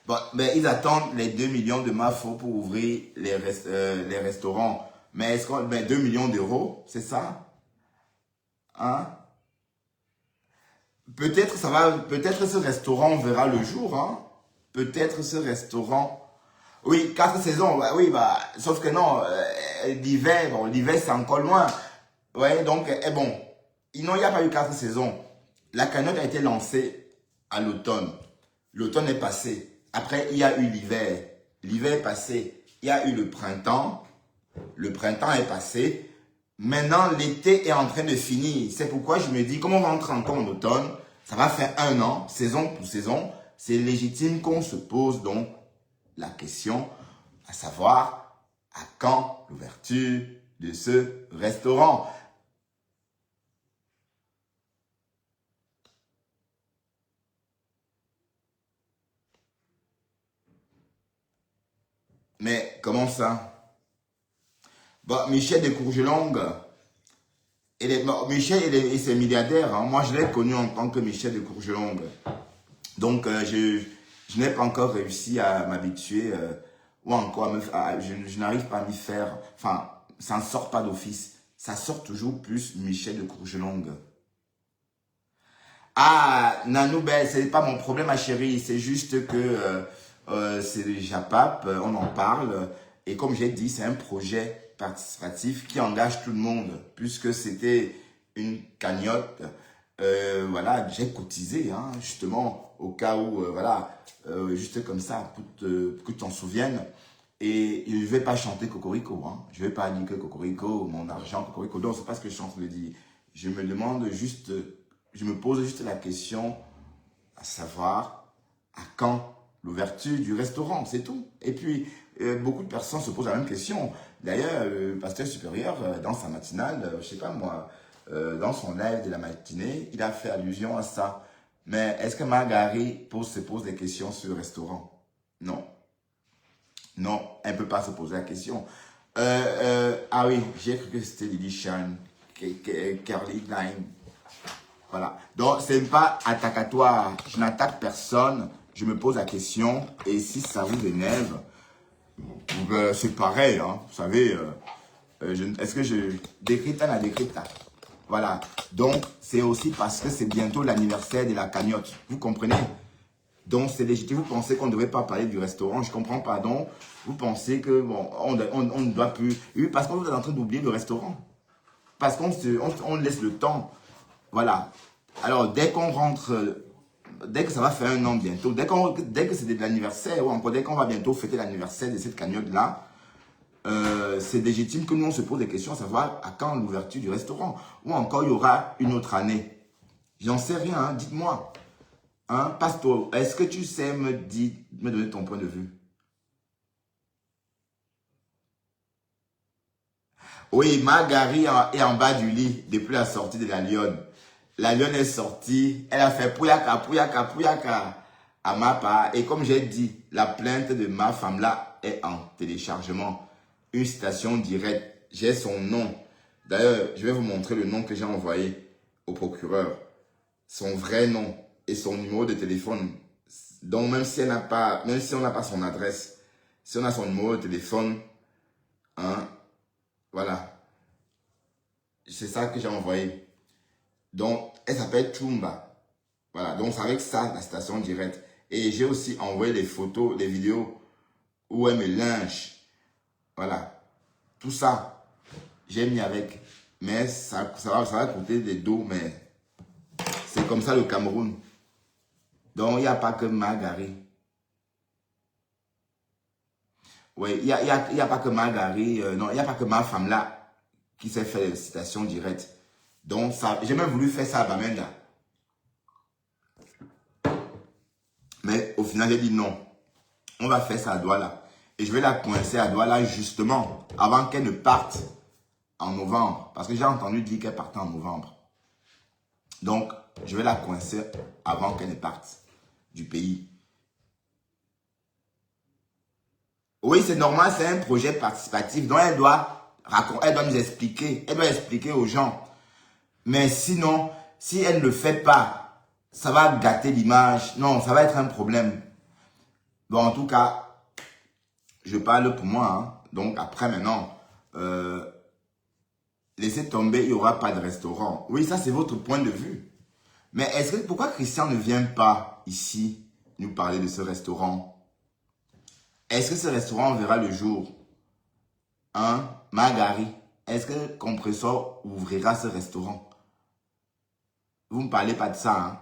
Bon, mais ils attendent les 2 millions de MAFO pour ouvrir les restaurants. Mais est-ce qu'on... Ben 2 millions d'euros, c'est ça? Hein? Peut-être ça va, peut-être ce restaurant verra le jour, hein? Peut-être ce restaurant. Oui, 4 saisons, bah, oui, bah, sauf que non, l'hiver, bon, l'hiver c'est encore loin. Ouais, donc, bon, non, il n'y a pas eu 4 saisons. La cagnotte a été lancée à l'automne. L'automne est passé. Après, il y a eu l'hiver. L'hiver est passé. Il y a eu le printemps. Le printemps est passé. Maintenant, l'été est en train de finir. C'est pourquoi je me dis, comme on rentre encore en automne, ça va faire 1 an, saison pour saison. C'est légitime qu'on se pose donc la question, à savoir, à quand l'ouverture de ce restaurant? Mais comment ça? Bon, Michel de Courgelongue, Michel et ses milliardaires, hein. Moi je l'ai connu en tant que Michel de Courgelongue. Donc je n'ai pas encore réussi à m'habituer ou encore je n'arrive pas à m'y faire. Enfin, ça ne sort pas d'office. Ça sort toujours plus Michel de Courgelongue. Ah, Nanou, ben, c'est pas mon problème, ma chérie. C'est juste que c'est le JAPAP, on en parle. Et comme j'ai dit, c'est un projet participatif qui engage tout le monde, puisque c'était une cagnotte. Voilà, j'ai cotisé, hein, justement, au cas où, voilà, juste comme ça, pour que tu t'en souviennes. Et je ne vais pas chanter Cocorico, hein. Je ne vais pas dire que Cocorico, mon argent, Cocorico. Donc, c'est pas ce que je suis en train de dire. Je me demande juste, je me pose juste la question, à savoir, à quand l'ouverture du restaurant, c'est tout. Et puis, beaucoup de personnes se posent la même question. D'ailleurs, le pasteur supérieur, dans sa matinale, je sais pas moi, dans son live de la matinée, il a fait allusion à ça. Mais est-ce que Margari se pose des questions sur le restaurant? Non. Non, elle ne peut pas se poser la question. Ah oui, j'ai cru que c'était Lily Shine, Carly Line. Voilà. Donc, ce n'est pas attaccatoire. Je n'attaque personne. Je me pose la question. Et si ça vous énerve, c'est pareil. Hein, vous savez, est-ce que je décrypte la décrypte? Voilà. Donc, c'est aussi parce que c'est bientôt l'anniversaire de la cagnotte. Vous comprenez? Donc, c'est légitime. Vous pensez qu'on ne devrait pas parler du restaurant. Je comprends, pardon. Vous pensez que, bon, on ne doit plus. Oui, parce qu'on est en train d'oublier le restaurant. Parce qu'on laisse le temps. Voilà. Alors, dès qu'on rentre, dès que ça va faire 1 an bientôt, dès que c'est de l'anniversaire, ou encore dès qu'on va bientôt fêter l'anniversaire de cette cagnotte-là, c'est légitime que nous, on se pose des questions à savoir à quand l'ouverture du restaurant. Ou encore, il y aura une autre année. J'en sais rien, hein, dites-moi. Hein, Pasteur, est-ce que tu sais me donner ton point de vue? Oui, Margari est en bas du lit depuis la sortie de la lionne. La lionne est sortie, elle a fait pouyaka, pouyaka, pouyaka à ma part. Et comme j'ai dit, la plainte de ma femme là est en téléchargement. Une citation directe. J'ai son nom. D'ailleurs, je vais vous montrer le nom que j'ai envoyé au procureur. Son vrai nom et son numéro de téléphone. Donc, même si on n'a pas son adresse, si on a son numéro de téléphone, hein, voilà. C'est ça que j'ai envoyé. Donc, elle s'appelle Chumba. Voilà. Donc, c'est avec ça, la station directe. Et j'ai aussi envoyé les photos, les vidéos où elle me lynche. Voilà. Tout ça, j'ai mis avec. Mais ça va coûter des dos, mais c'est comme ça le Cameroun. Donc, il n'y a pas que Margari. Oui, il y a pas que Margari. Non, il n'y a pas que ma femme là qui s'est fait des citations directes. Donc, ça, j'ai même voulu faire ça à Bamenda. Mais au final, j'ai dit non. On va faire ça à Douala. Et je vais la coincer à Douala justement avant qu'elle ne parte en novembre. Parce que j'ai entendu dire qu'elle partait en novembre. Donc, je vais la coincer avant qu'elle ne parte du pays. Oui, c'est normal, c'est un projet participatif. Donc, elle doit nous expliquer. Elle doit expliquer aux gens. Mais sinon, si elle ne le fait pas, ça va gâter l'image. Non, ça va être un problème. Bon, en tout cas, je parle pour moi. Hein. Donc, après, maintenant, laissez tomber, il n'y aura pas de restaurant. Oui, ça, c'est votre point de vue. Mais pourquoi Christian ne vient pas ici nous parler de ce restaurant? Est-ce que ce restaurant verra le jour? Hein? Margari, est-ce que Compressor ouvrira ce restaurant? Vous ne me parlez pas de ça, hein?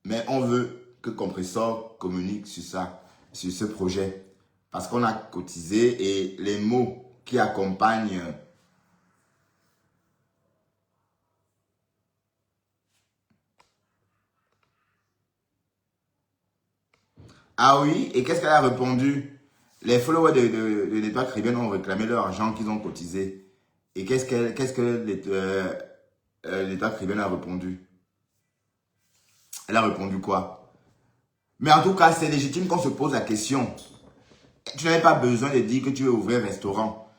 Mais on veut que Compressor communique sur ça, sur ce projet. Parce qu'on a cotisé et les mots qui accompagnent ah oui, et qu'est-ce qu'elle a répondu? Les followers de l'État caribéen ont réclamé leur argent qu'ils ont cotisé. Et qu'est-ce que l'État caribéen a répondu? Elle a répondu quoi? Mais en tout cas, c'est légitime qu'on se pose la question. Tu n'avais pas besoin de dire que tu veux ouvrir un restaurant.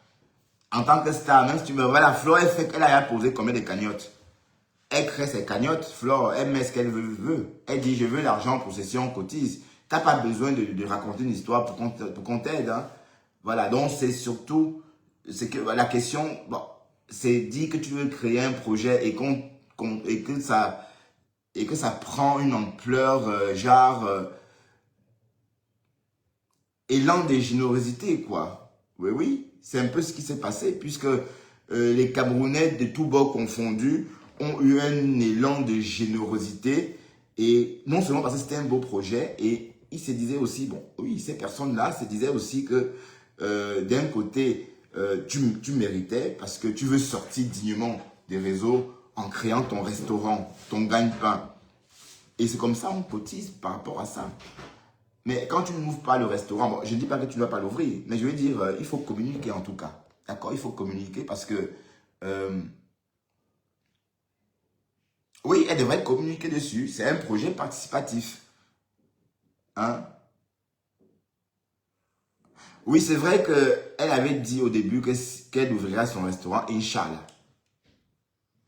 En tant que star, même si tu me vois la Flore, elle a posé combien de cagnottes? Elle crée ses cagnottes, Flore, elle met ce qu'elle veut. Elle dit, je veux l'argent pour session, cotise. Tu n'as pas besoin de raconter une histoire pour qu'on t'aide. Hein. Voilà, donc c'est surtout, c'est que la question, bon, c'est dit que tu veux créer un projet et que ça prend une ampleur, élan de générosité, quoi. Oui, oui, c'est un peu ce qui s'est passé, puisque les Camerounais de tous bords confondus ont eu un élan de générosité, et non seulement parce que c'était un beau projet, et ils se disaient aussi, bon, oui, ces personnes-là se disaient aussi que d'un côté, tu méritais, parce que tu veux sortir dignement des réseaux en créant ton restaurant, ton gagne-pain. Et c'est comme ça on cotise par rapport à ça. Mais quand tu n'ouvres pas le restaurant, bon, je ne dis pas que tu ne dois pas l'ouvrir, mais je veux dire, il faut communiquer en tout cas. D'accord? Il faut communiquer parce que, oui, elle devrait communiquer dessus. C'est un projet participatif. Hein? Oui, c'est vrai qu'elle avait dit au début qu'elle ouvrirait son restaurant, Inch'Allah.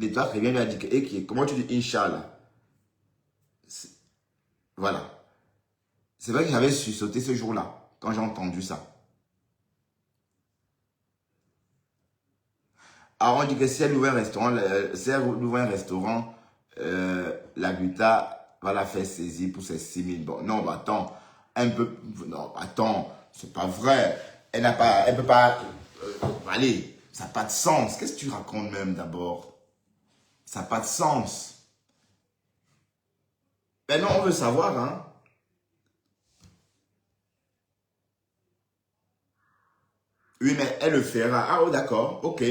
L'État revient lui a dit que, comment tu dis Inch'Allah? Voilà. C'est vrai que j'avais sursauté ce jour-là, quand j'ai entendu ça. Alors on dit que si elle ouvre un restaurant, la Guta va la faire saisir pour ses 6 000. Bon, non, bah, attends, non, attends, c'est pas vrai. Elle peut pas, allez, ça n'a pas de sens. Qu'est-ce que tu racontes même d'abord? Ça n'a pas de sens. Ben non, on veut savoir, hein. Oui, mais elle le fera. Ah, oh, d'accord, ok.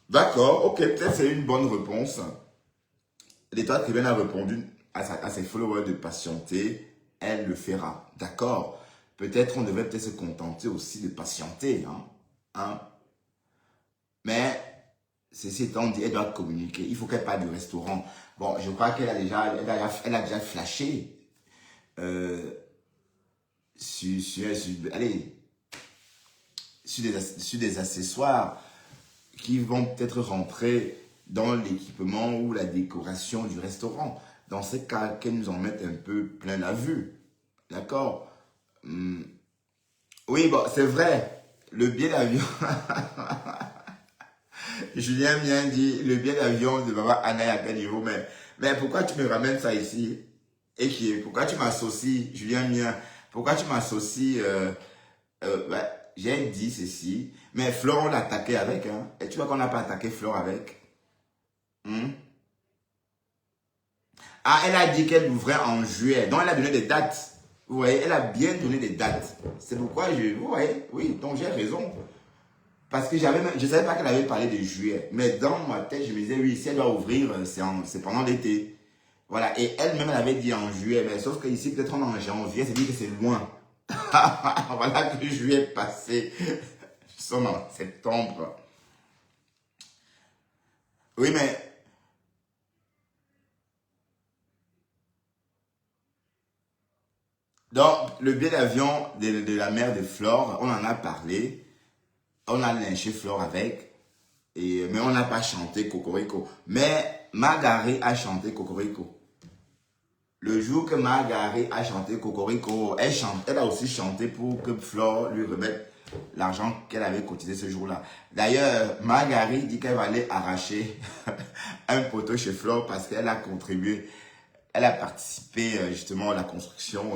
D'accord, ok, peut-être c'est une bonne réponse. L'État tribunal a répondu à ses followers de patienter, elle le fera. D'accord. Peut-être on devrait peut-être se contenter aussi de patienter. Hein. Mais, ceci étant dit, elle doit communiquer. Il faut qu'elle parle du restaurant. Bon, je crois qu'elle a déjà flashé sur des accessoires qui vont peut-être rentrer dans l'équipement ou la décoration du restaurant. Dans ce cas, qu'elle nous en mette un peu plein la vue. D'accord? Oui, bon, c'est vrai. Le billet d'avion. Julien vient dit le billet d'avion de Baba Anna à quel niveau, mais pourquoi tu me ramènes ça ici? Et pourquoi tu m'associes, Julien Mien? Pourquoi tu m'associes j'ai dit ceci, mais Flore, on l'a attaqué avec. Hein. Et tu vois qu'on n'a pas attaqué Flore avec. Ah, elle a dit qu'elle ouvrait en juillet. Donc, elle a donné des dates. Vous voyez, elle a bien donné des dates. C'est pourquoi vous voyez, oui, donc j'ai raison. Parce que je ne savais pas qu'elle avait parlé de juillet. Mais dans ma tête, je me disais, oui, si elle doit ouvrir, c'est pendant l'été. Voilà. Et elle-même, elle avait dit en juillet. Mais sauf qu'ici, peut-être on est en janvier, c'est dit que c'est loin. Voilà que juillet est passé. Nous sommes en septembre. Oui, mais donc, le billet d'avion de la mère de Flore, on en a parlé. On a lynché Flore avec. Mais on n'a pas chanté Cocorico. Mais Margaré a chanté Cocorico. Le jour que Margaré a chanté Cocorico, elle a aussi chanté pour que Flore lui remette l'argent qu'elle avait cotisé ce jour-là. D'ailleurs, Margaré dit qu'elle va aller arracher un poteau chez Flore parce qu'elle a contribué, elle a participé justement à la construction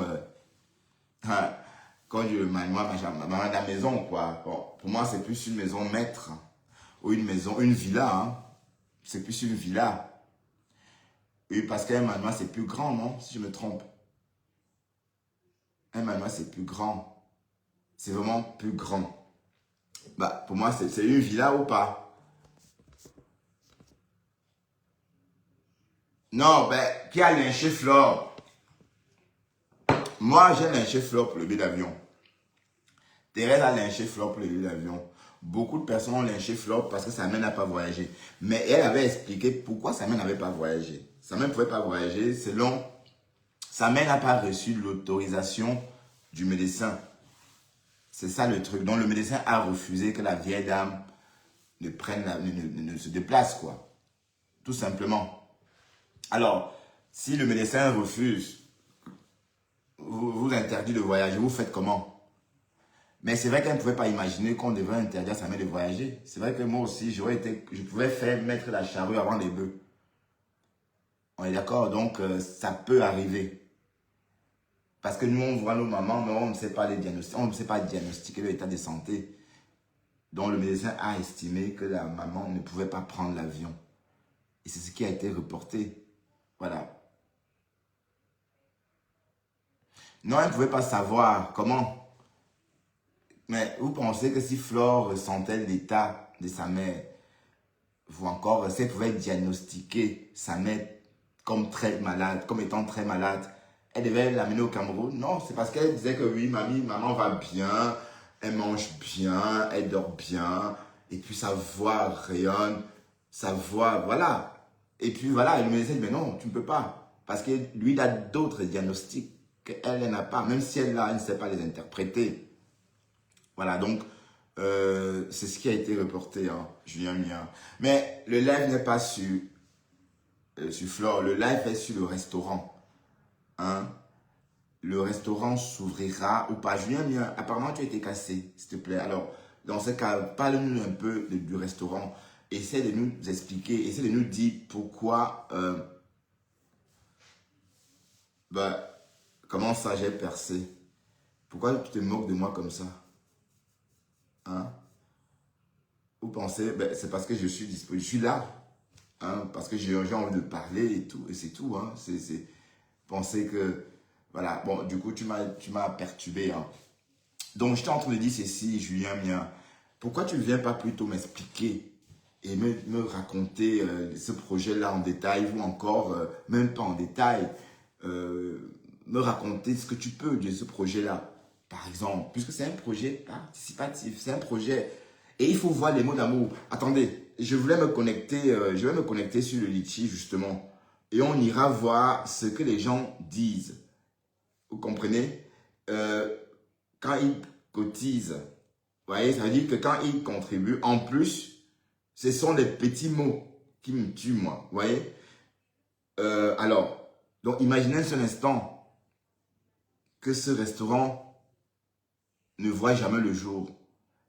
quand je maman de la maison, quoi. Bon, pour moi, c'est plus une maison maître ou une maison, une villa. Hein. C'est plus une villa. Oui, parce qu'un manoir, c'est plus grand, non? Si je me trompe. Un manoir, c'est plus grand. C'est vraiment plus grand. Bah, pour moi, c'est une villa ou pas? Non, ben, qui a lynché Flore? Moi, j'ai lynché Flore pour le billet d'avion. Thérèse a lynché Flore pour le billet d'avion. Beaucoup de personnes ont lynché Flore parce que sa mère n'a pas voyagé. Mais elle avait expliqué pourquoi sa mère n'avait pas voyagé. Sa mère ne pouvait pas voyager selon... Sa mère n'a pas reçu l'autorisation du médecin. C'est ça le truc. Donc le médecin a refusé que la vieille dame ne se déplace, quoi. Tout simplement. Alors, si le médecin refuse, vous interdit de voyager, vous faites comment? Mais c'est vrai qu'elle ne pouvait pas imaginer qu'on devrait interdire à sa mère de voyager. C'est vrai que moi aussi, je pouvais faire mettre la charrue avant les bœufs. On est d'accord? Donc, ça peut arriver. Parce que nous, on voit nos mamans, mais on ne sait pas les diagnostiquer. On ne sait pas diagnostiquer l'état de santé. Donc, le médecin a estimé que la maman ne pouvait pas prendre l'avion. Et c'est ce qui a été reporté. Voilà. Non, elle ne pouvait pas savoir comment. Mais vous pensez que si Flore ressentait l'état de sa mère, ou encore, si elle pouvait diagnostiquer sa mère comme très malade, comme étant très malade, elle devait l'amener au Cameroun? Non, c'est parce qu'elle disait que oui, maman va bien, elle mange bien, elle dort bien, et puis sa voix rayonne, sa voix, voilà. Et puis voilà, elle me disait, mais non, tu ne peux pas. Parce que lui, il a d'autres diagnostics qu'elle n'a pas, même si elle ne sait pas les interpréter. Voilà, donc, c'est ce qui a été reporté, hein, Julien Mien. Mais le live n'est pas sur Flore, le live est sur le restaurant. Hein? Le restaurant s'ouvrira ou pas. Julien Mien, apparemment tu as été cassé, s'il te plaît. Alors, dans ce cas, parle-nous un peu du restaurant. Essaie de nous expliquer, essaie de nous dire pourquoi, comment ça j'ai percé. Pourquoi tu te moques de moi comme ça? Hein? Vous pensez, c'est parce que je suis disponible, je suis là. Hein? Parce que j'ai envie de parler et tout, et c'est tout. Hein? C'est penser que, voilà, bon, du coup, tu m'as perturbé. Hein? Donc, je t'ai en train de dire ceci, Julien Mien. Pourquoi tu ne viens pas plutôt m'expliquer et me raconter ce projet-là en détail, ou encore, même pas en détail, me raconter ce que tu peux de ce projet-là. Par exemple, puisque c'est un projet participatif, c'est un projet, et il faut voir les mots d'amour. Attendez, je vais me connecter sur le Litchi, justement, et on ira voir ce que les gens disent. Vous comprenez? Quand ils cotisent, vous voyez, ça veut dire que quand ils contribuent, en plus, ce sont les petits mots qui me tuent, moi. Vous voyez? Alors, donc imaginez un seul instant que ce restaurant ne voit jamais le jour.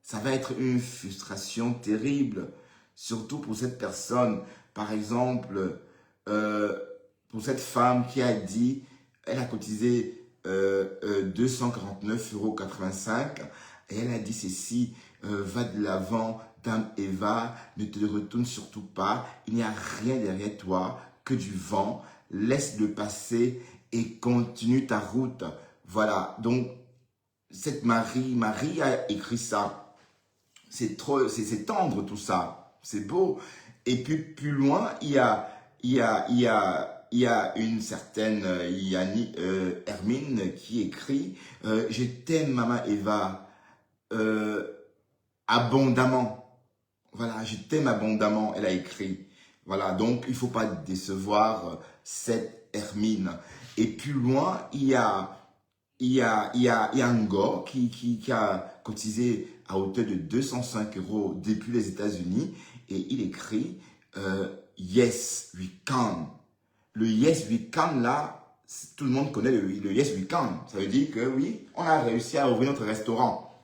Ça va être une frustration terrible, surtout pour cette personne. Par exemple, pour cette femme qui a dit, elle a cotisé 249,85 € et elle a dit ceci, va de l'avant, Dame Eva, ne te retourne surtout pas, il n'y a rien derrière toi que du vent, laisse-le passer et continue ta route. Voilà, donc cette Marie a écrit ça. C'est trop, c'est tendre tout ça. C'est beau. Et puis plus loin, il y a une certaine Hermine qui écrit je t'aime, maman Eva, abondamment. Voilà, je t'aime abondamment, elle a écrit. Voilà, donc il ne faut pas décevoir cette Hermine. Et plus loin, il y a un gars qui a cotisé à hauteur de 205 € depuis les États-Unis et il écrit Yes, we can. Le Yes, we can là, tout le monde connaît le Yes, we can. Ça veut dire que oui, on a réussi à ouvrir notre restaurant.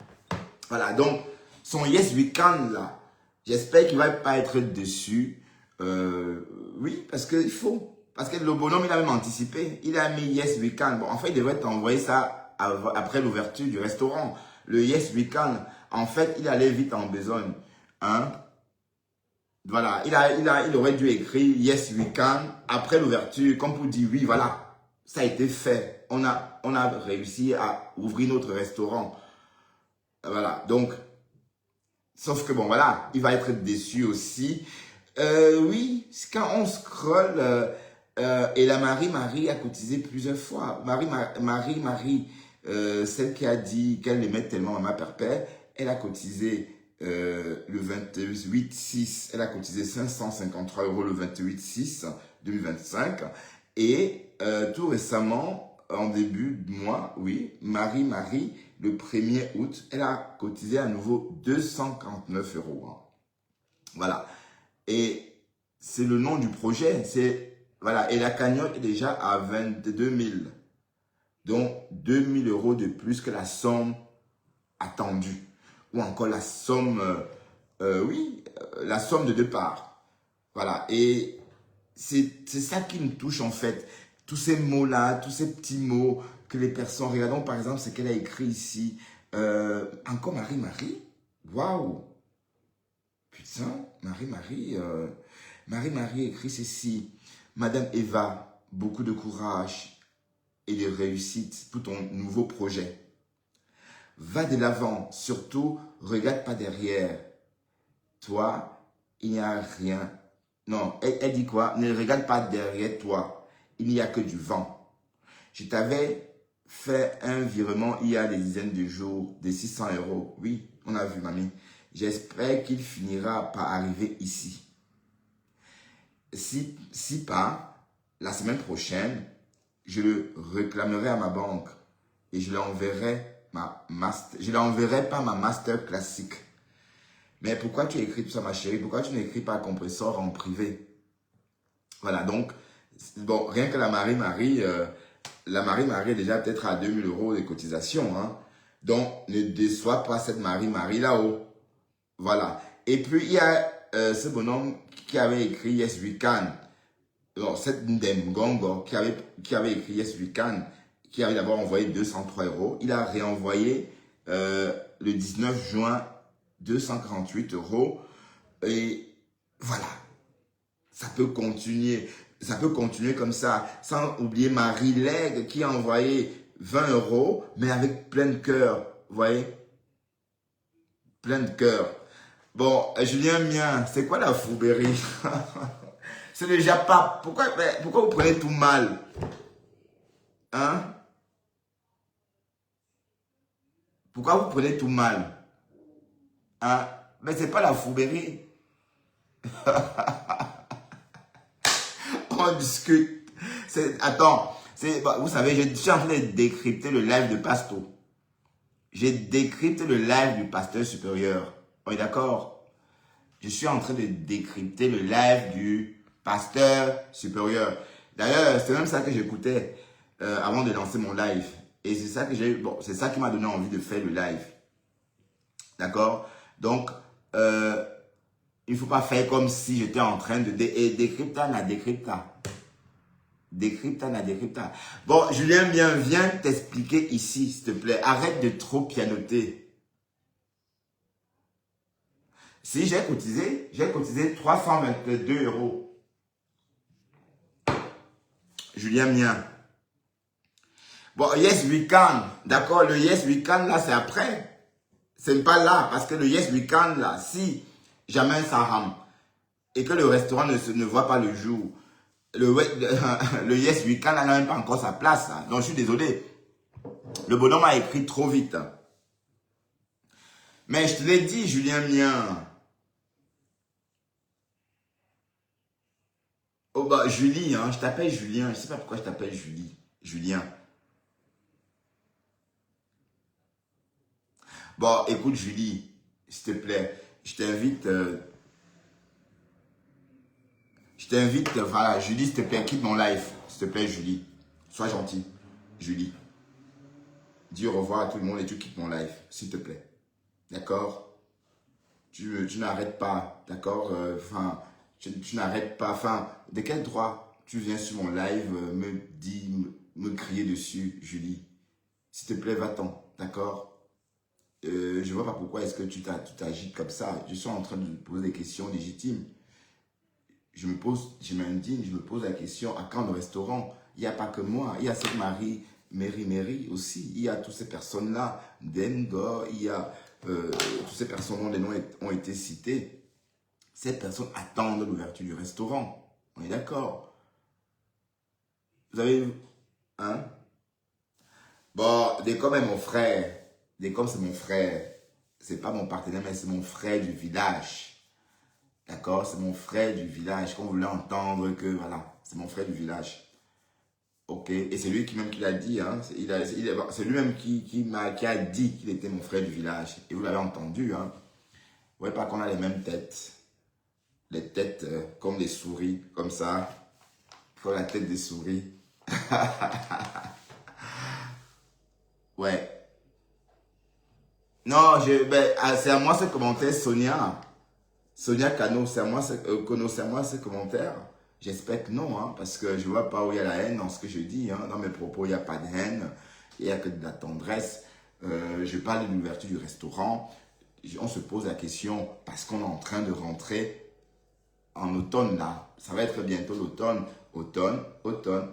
Voilà, donc son Yes, we can là, j'espère qu'il ne va pas être déçu. Oui, parce qu'il faut. Parce que le bonhomme, il a même anticipé. Il a mis Yes, we can. Bon, en fait, il devrait t'envoyer ça après l'ouverture du restaurant. Le Yes, we can. En fait, il allait vite en besogne. Hein? Voilà, il aurait dû écrire Yes, we can après l'ouverture, comme pour dire oui, voilà, ça a été fait. On a réussi à ouvrir notre restaurant. Voilà, donc, sauf que bon, voilà, il va être déçu aussi. Oui, quand on scrolle, et la Marie a cotisé plusieurs fois. Marie, celle qui a dit qu'elle aimait tellement Maman Perpère, elle a cotisé le 28-6, elle a cotisé 553 € le 28-6 2025. Et tout récemment, en début de mois, oui, Marie, le 1er août, elle a cotisé à nouveau 249 €. Hein. Voilà. Et c'est le nom du projet. Voilà. Et la cagnotte est déjà à 22 000. Donc 2 000 € de plus que la somme attendue. Ou encore la somme, la somme de départ. Voilà. Et c'est ça qui me touche en fait. Tous ces mots-là, tous ces petits mots que les personnes... Regardons par exemple ce qu'elle a écrit ici. Encore Marie. Waouh! Putain, Marie écrit ceci. Madame Eva, beaucoup de courage et de réussite pour ton nouveau projet. Va de l'avant, surtout, regarde pas derrière. Toi, il n'y a rien. Non, elle dit quoi? Ne regarde pas derrière toi. Il n'y a que du vent. Je t'avais fait un virement il y a des dizaines de jours de 600 €. Oui, on a vu, mamie. J'espère qu'il finira par arriver ici. Si pas, la semaine prochaine, je le réclamerai à ma banque et je l'enverrai pas ma master classique. Mais pourquoi tu écris tout ça, ma chérie? Pourquoi tu n'écris pas compresseur en privé? Voilà, donc, bon, rien que la Marie est déjà peut-être à 2 000 € de cotisation. Hein. Donc, ne déçois pas cette Marie là-haut. Voilà. Et puis, il y a ce bonhomme qui avait écrit Yes We Can. Alors, cette Ndemgongo qui avait écrit Yes We Can, qui avait d'abord envoyé 203 €. Il a réenvoyé le 19 juin 248 €. Et voilà. Ça peut continuer comme ça. Sans oublier Marie Lègue qui a envoyé 20 €, mais avec plein de cœur. Vous voyez? Plein de cœur. Bon, Julien Mien, c'est quoi la fourberie? C'est déjà pas. Pourquoi vous prenez tout mal? Hein? Pourquoi vous prenez tout mal? Hein? Mais c'est pas la fourberie. On discute. Attends, vous savez, je suis en train de décrypter le live de Pasto. J'ai décrypté le live du pasteur supérieur. On est d'accord? Je suis en train de décrypter le live du pasteur supérieur. D'ailleurs, c'est même ça que j'écoutais avant de lancer mon live. Et c'est ça que c'est ça qui m'a donné envie de faire le live. D'accord? Donc, il ne faut pas faire comme si j'étais en train de décrypter la décrypta. Décrypta. Bon, Julien, viens t'expliquer ici, s'il te plaît. Arrête de trop pianoter. Si j'ai cotisé 322 €. Julien Mien. Bon, Yes We Can. D'accord, le Yes We Can, là, c'est après. C'est pas là, parce que le Yes Weekend, là, si jamais ça rame et que le restaurant ne voit pas le jour, le Yes Weekend n'a même pas encore sa place. Hein. Donc, je suis désolé. Le bonhomme a écrit trop vite. Hein. Mais je te l'ai dit, Julien Mien. Oh bah, Julie, hein, je t'appelle Julien. Je sais pas pourquoi je t'appelle Julie. Julien. Bon, écoute, Julie, s'il te plaît, je t'invite, voilà, Julie, s'il te plaît, quitte mon live. S'il te plaît, Julie. Sois gentil, Julie. Dis au revoir à tout le monde et tu quittes mon live, s'il te plaît. D'accord? Tu n'arrêtes pas, d'accord? Enfin, tu n'arrêtes pas. Enfin, de quel droit tu viens sur mon live me crier dessus, Julie? S'il te plaît, va-t'en, d'accord? Je ne vois pas pourquoi est-ce que tu t'agites comme ça. Je suis en train de te poser des questions légitimes. Je m'indigne, je me pose la question, à quand le restaurant? Il n'y a pas que moi, il y a cette Mary aussi, il y a toutes ces personnes-là, Dengo, il y a toutes ces personnes dont les noms ont été cités. Ces personnes attendent l'ouverture du restaurant. On est d'accord? Vous avez vu? Hein? Bon, Décom est mon frère. Décom, c'est mon frère. C'est pas mon partenaire, mais c'est mon frère du village. D'accord? C'est mon frère du village. Qu'on voulait entendre que, voilà, c'est mon frère du village. Ok? Et c'est lui même qui l'a dit, hein? C'est lui-même qui a dit qu'il était mon frère du village. Et vous l'avez entendu, hein? Vous voyez pas qu'on a les mêmes têtes. Les têtes comme des souris, comme ça. Comme la tête des souris. Ouais. Non, c'est à moi ce commentaire, Sonia. Sonia Cano, c'est à moi ce commentaire. J'espère que non, hein, parce que je ne vois pas où il y a la haine dans ce que je dis. Hein. Dans mes propos, il n'y a pas de haine, il n'y a que de la tendresse. Je parle de l'ouverture du restaurant. On se pose la question parce qu'on est en train de rentrer en automne là. Ça va être bientôt l'automne. Automne.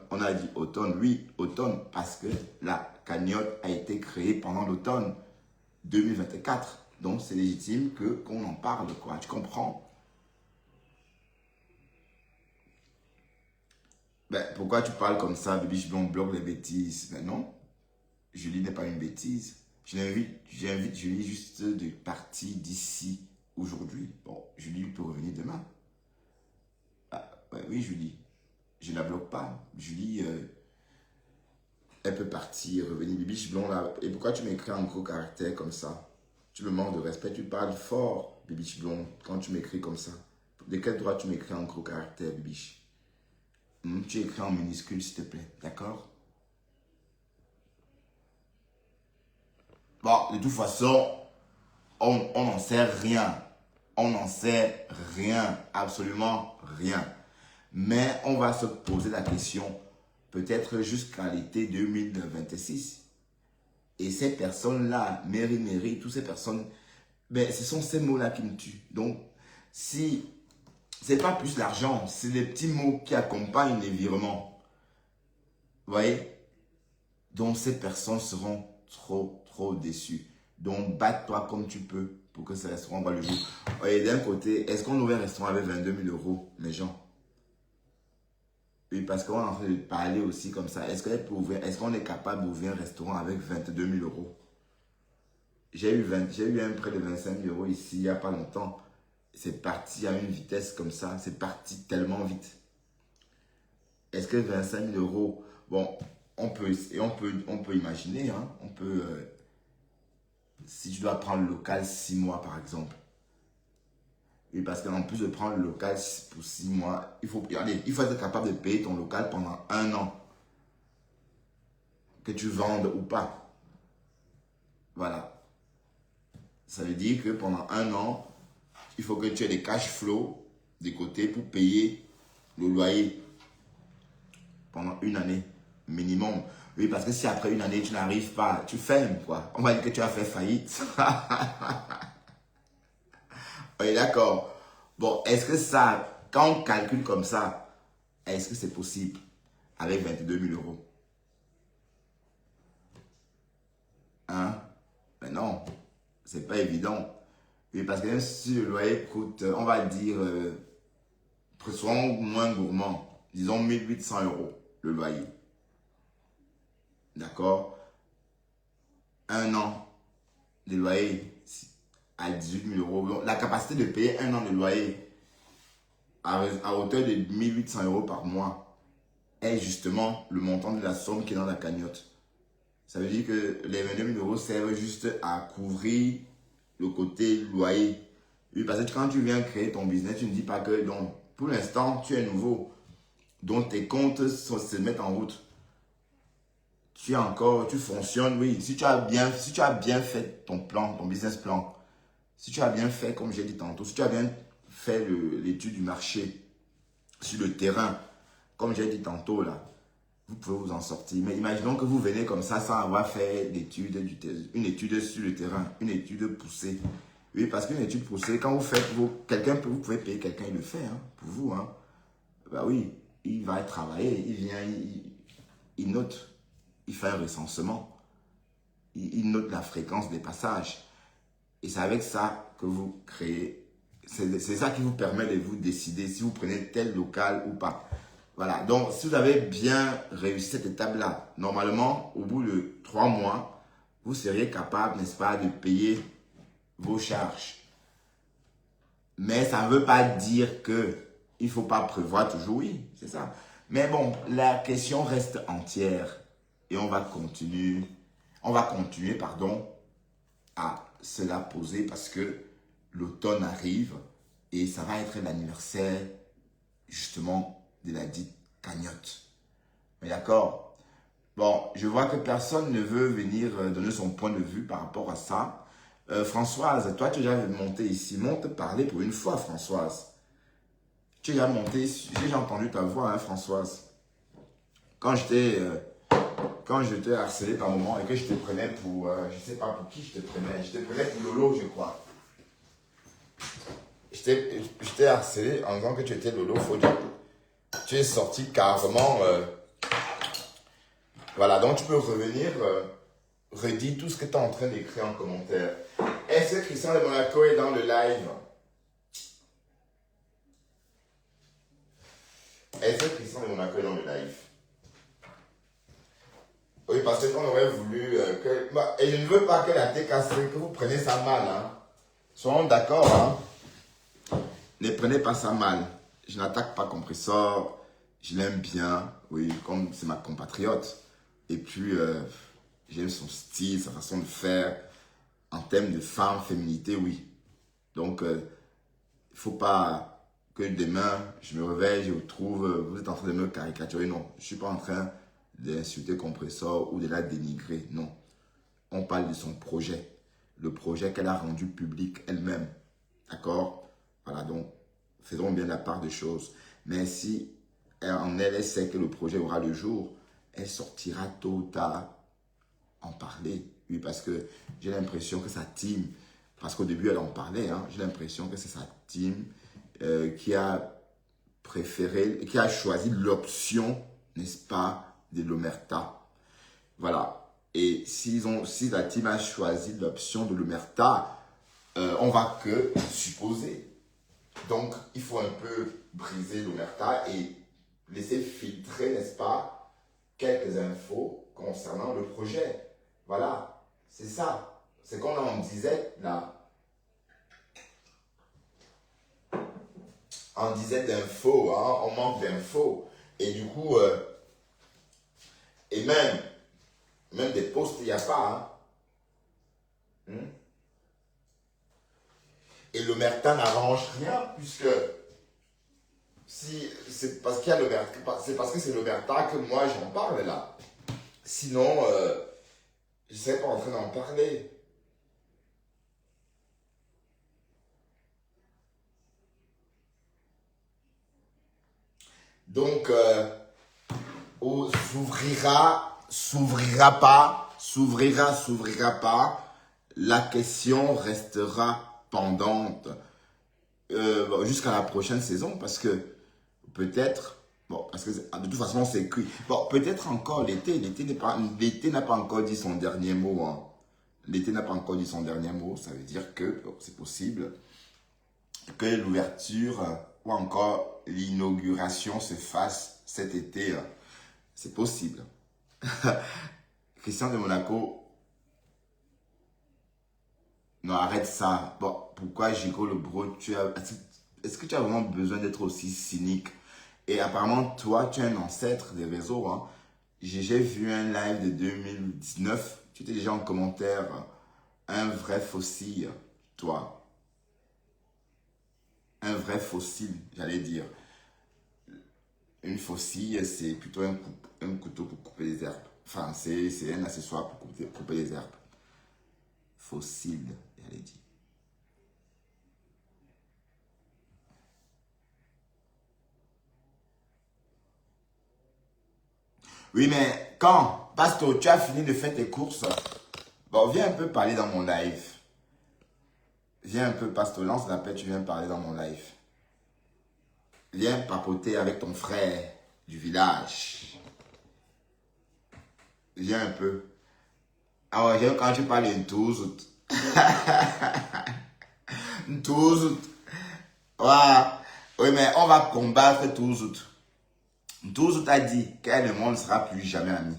On a dit automne, oui, automne, parce que la cagnotte a été créée pendant l'automne 2024. Donc, c'est légitime qu'on en parle, quoi. Tu comprends? Ben, pourquoi tu parles comme ça, Baby Blond bloque les bêtises? Ben non, Julie n'est pas une bêtise. J'invite Julie juste de partir d'ici aujourd'hui. Bon, Julie peut revenir demain. Ah, ouais, oui, Julie. Je ne la bloque pas. Julie, elle peut partir, revenir. Baby Blond, là. Et pourquoi tu m'écris en gros caractère comme ça? Tu me manques de respect, tu parles fort, Bibiche Blond, quand tu m'écris comme ça. De quel droit tu m'écris en gros caractère, Bibiche? Tu écris en minuscule, s'il te plaît, d'accord? Bon, de toute façon, on n'en sait rien. On n'en sait rien, absolument rien. Mais on va se poser la question, peut-être jusqu'à l'été 2026. Et ces personnes-là, Mary, toutes ces personnes, ben, ce sont ces mots-là qui me tuent. Donc, si c'est pas plus l'argent, c'est les petits mots qui accompagnent les virements. Vous voyez? Donc, ces personnes seront trop déçues. Donc, batte-toi comme tu peux pour que ce restaurant voit le jour. Et d'un côté, est-ce qu'on ouvre un restaurant avec 22 000 euros, les gens? Oui, parce qu'on est en train de parler aussi comme ça. Est-ce qu'on est capable d'ouvrir un restaurant avec 22 000 euros? J'ai eu un prêt de 25 000 euros ici il n'y a pas longtemps. C'est parti à une vitesse comme ça. C'est parti tellement vite. Est-ce que 25 000 euros, bon, on peut imaginer, hein, si tu dois prendre le local 6 mois par exemple. Oui, parce qu'en plus de prendre le local pour 6 mois, il faut être capable de payer ton local pendant 1 an. Que tu vendes ou pas. Voilà. Ça veut dire que pendant 1 an, il faut que tu aies des cash flow de côté pour payer le loyer pendant 1 année minimum. Oui, parce que si après 1 année, tu n'arrives pas, tu fermes, quoi. On va dire que tu as fait faillite. Oui, d'accord. Bon, est-ce que ça, quand on calcule comme ça, est-ce que c'est possible avec 22 000 euros? Hein? Ben non, c'est pas évident. Oui, parce que même si le loyer coûte, on va dire, souvent moins gourmand, disons 1800 euros le loyer. D'accord? Un an de loyer à 18 000 euros. Donc, la capacité de payer un an de loyer à hauteur de 1800 euros par mois est justement le montant de la somme qui est dans la cagnotte. Ça veut dire que les 22 000 euros servent juste à couvrir le côté loyer. Oui, parce que quand tu viens créer ton business, tu ne dis pas que, donc, pour l'instant, tu es nouveau. Donc, tes comptes se mettent en route. Tu fonctionnes, oui. Si tu as bien fait ton plan, ton business plan, si tu as bien fait, comme j'ai dit tantôt, si tu as bien fait l'étude du marché sur le terrain, comme j'ai dit tantôt là, vous pouvez vous en sortir. Mais imaginons que vous venez comme ça sans avoir fait une étude sur le terrain, une étude poussée. Oui, parce qu'une étude poussée, quand vous faites, vous pouvez payer quelqu'un, il le fait, hein, pour vous. Hein. Bah oui, il va travailler, il vient, il note, il fait un recensement, il note la fréquence des passages. Et c'est avec ça que vous créez. C'est ça qui vous permet de vous décider si vous prenez tel local ou pas. Voilà. Donc, si vous avez bien réussi cette étape-là, normalement, au bout de 3 mois, vous seriez capable, n'est-ce pas, de payer vos charges. Mais ça ne veut pas dire qu'il ne faut pas prévoir toujours, oui, c'est ça. Mais bon, la question reste entière et on va continuer, à se la poser parce que l'automne arrive et ça va être l'anniversaire justement de la dite cagnotte. Mais d'accord? Bon, je vois que personne ne veut venir donner son point de vue par rapport à ça. Françoise, toi tu es déjà montée ici. Monte parler pour une fois, Françoise. Tu es déjà montée, j'ai déjà entendu ta voix, hein, Françoise. Quand je t'ai harcelé par moment et que je te prenais pour, je ne sais pas pour qui je te prenais pour Lolo, je crois. Je t'ai harcelé en disant que tu étais Lolo, faut dire. Tu es sorti carrément. Voilà, donc tu peux revenir, redire tout ce que tu es en train d'écrire en commentaire. Est-ce que Christian de Monaco est dans le live? Est-ce que Christian de Monaco est dans le live? Oui, parce qu'on aurait voulu que... Et je ne veux pas que la TKC, que vous preniez ça mal. Hein. Soyons d'accord. Hein. Ne prenez pas ça mal. Je n'attaque pas Compressor. Je l'aime bien. Oui, comme c'est ma compatriote. Et puis, j'aime son style, sa façon de faire. En termes de femme, féminité, oui. Donc, il ne faut pas que demain, je me réveille, je vous trouve, vous êtes en train de me caricaturer. Non, je ne suis pas en train d'insulter Compressor ou de la dénigrer. Non. On parle de son projet. Le projet qu'elle a rendu public elle-même. D'accord? Voilà, donc, faisons bien la part des choses. Mais si elle sait que le projet aura le jour, elle sortira tôt ou tard en parler. Oui, parce que j'ai l'impression que sa team, parce qu'au début elle en parlait, hein, j'ai l'impression que c'est sa team qui a préféré, qui a choisi l'option, n'est-ce pas, de l'Omerta. Voilà. Et si la team a choisi l'option de l'Omerta, on va que supposer. Donc, il faut un peu briser l'Omerta et laisser filtrer, n'est-ce pas, quelques infos concernant le projet. Voilà, c'est ça. C'est comme on disait là. On disait d'infos, hein, on manque d'infos. Et du coup, et même des posts, il n'y a pas. Hein. Et l'Omerta n'arrange rien, puisque si c'est parce qu'il y a l'Omerta, c'est parce que c'est l'Omerta que moi j'en parle là. Sinon, je ne serais pas en train d'en parler. Donc, s'ouvrira pas, la question restera pendante jusqu'à la prochaine saison parce que peut-être, bon, parce que de toute façon c'est cuit. Bon, peut-être encore l'été n'a pas encore dit son dernier mot. Hein. l'été n'a pas encore dit son dernier mot. Ça veut dire que c'est possible que l'ouverture ou encore l'inauguration se fasse cet été. C'est possible. Christian de Monaco, non, arrête ça. Bon, pourquoi Gigo le bro, est-ce que tu as vraiment besoin d'être aussi cynique? Et apparemment, toi, tu es un ancêtre des réseaux. Hein. J'ai vu un live de 2019. Tu étais déjà en commentaire. Un vrai fossile, toi. Un vrai fossile, j'allais dire. Une faucille, c'est plutôt un couteau pour couper les herbes. Enfin, c'est un accessoire pour couper les herbes. Fossile, j'allais dire. Oui, mais quand, Pasto, tu as fini de faire tes courses, bon, viens un peu parler dans mon live. Viens un peu, Pasto, lance l'appel, tu viens parler dans mon live. Viens papoter avec ton frère du village. Viens un peu. Ah ouais, j'aime quand tu parles de 12 août. 12 août. Ouais. Oui, mais on va combattre 12 août. 12 août a dit qu'elle et moi ne sera plus jamais amis.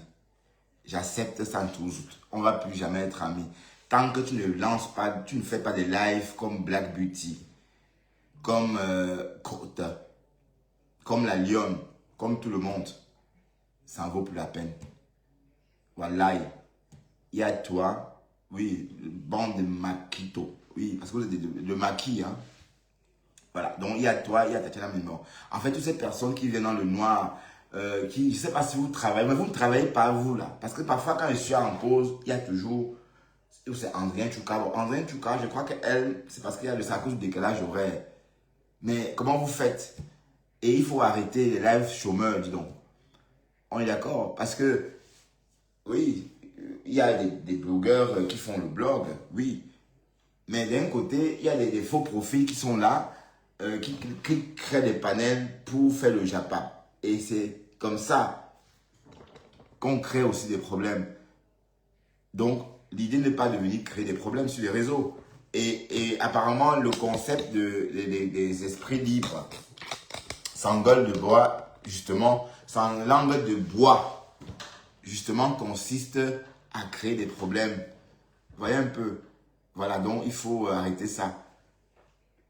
J'accepte ça 12 août. On ne va plus jamais être amis. Tant que tu ne lances pas, tu ne fais pas des lives comme Black Beauty, comme Kota, comme la Lionne, comme tout le monde, ça en vaut plus la peine. Voilà. Il y a toi, oui, bande de maquito. Oui, parce que vous êtes de maquis, hein. Voilà, donc il y a toi, il y a Tatiana Mémor. En fait, toutes ces personnes qui viennent dans le noir, je ne sais pas si vous travaillez, mais vous ne travaillez pas vous là. Parce que parfois, quand je suis en pause, il y a toujours, c'est Andrien Tchouka. Bon, Andrien Tchouka, je crois qu'elle, c'est parce qu'il y a le cause du décalage horaire. Mais comment vous faites? Et il faut arrêter les lives chômeurs, dis donc. On est d'accord? Parce que, oui, il y a des blogueurs qui font le blog, oui. Mais d'un côté, il y a des faux profils qui sont là, qui créent des panels pour faire le japa. Et c'est comme ça qu'on crée aussi des problèmes. Donc, l'idée n'est pas de venir créer des problèmes sur les réseaux. Et apparemment, le concept des esprits libres, sans gueule de bois, justement, sans langue de bois, justement, consiste à créer des problèmes. Vous voyez un peu? Voilà, donc il faut arrêter ça.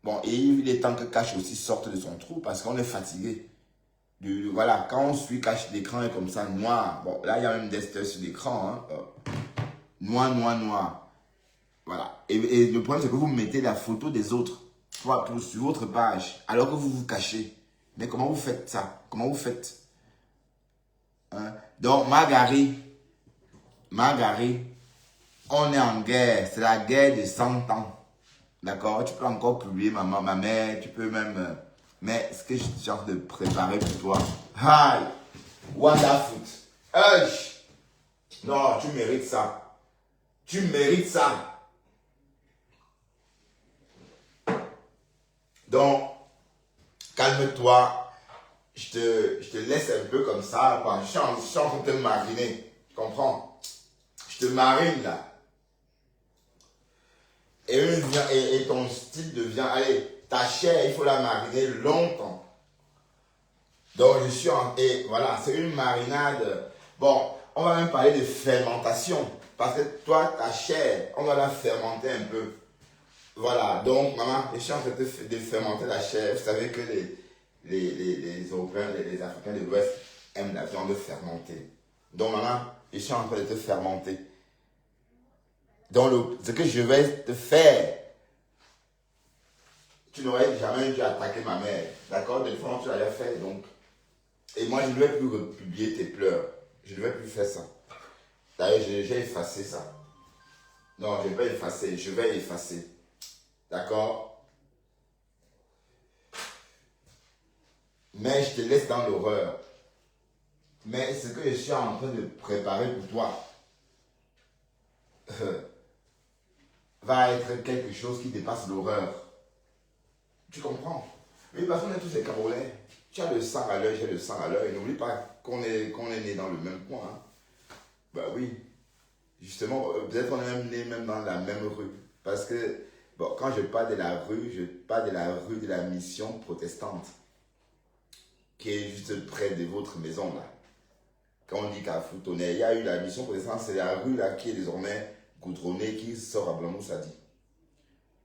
Bon, et il est temps que Cash aussi sorte de son trou parce qu'on est fatigué. Voilà, quand on suit Cash, l'écran est comme ça, noir. Bon, là, il y a même Dester sur l'écran. Hein. Noir, noir, noir. Voilà. Et le problème, c'est que vous mettez la photo des autres sur votre page alors que vous vous cachez. Mais comment vous faites ça? Comment vous faites? Hein? Donc, Margari, on est en guerre. C'est la guerre de 100 ans. D'accord? Tu peux encore publier ma mère, tu peux même... mais ce que je suis en train de préparer pour toi... Hi! Wonderful! Hush! Non, tu mérites ça. Tu mérites ça. Donc, calme-toi. Je te laisse un peu comme ça. Je suis en train de te mariner. Tu comprends? Je te marine là. Et ton style devient, allez, ta chair, il faut la mariner longtemps. Donc, et voilà, c'est une marinade. Bon, on va même parler de fermentation. Parce que toi, ta chair, on va la fermenter un peu. Voilà, donc, maman, je suis en train de fermenter la chair. Vous savez que les Européens, les Africains de l'Ouest aiment la viande fermentée. Donc, maman, je suis en train de te fermenter. Donc, ce que je vais te faire, tu n'aurais jamais dû attaquer ma mère. D'accord? Des fois, tu l'avais fait. Donc. Et moi, je ne vais plus republier tes pleurs. Je ne vais plus faire ça. D'ailleurs, j'ai effacé ça. Non, je vais effacer. Je vais effacer. D'accord? Mais je te laisse dans l'horreur. Mais ce que je suis en train de préparer pour toi, va être quelque chose qui dépasse l'horreur. Tu comprends? Oui, parce qu'on est tous des Camerounais. Tu as le sang à l'œil, j'ai le sang à l'œil. N'oublie pas qu'on est né dans le même coin. Hein. Bah oui. Justement, peut-être on est même né même dans la même rue. Parce que, bon, quand je parle de la rue, je parle de la rue de la mission protestante, qui est juste près de votre maison, là. Quand on dit Carrefour Tonnerre, il y a eu la mission protestante, c'est la rue là qui est désormais goudronnée, qui sort à Blamoussadi.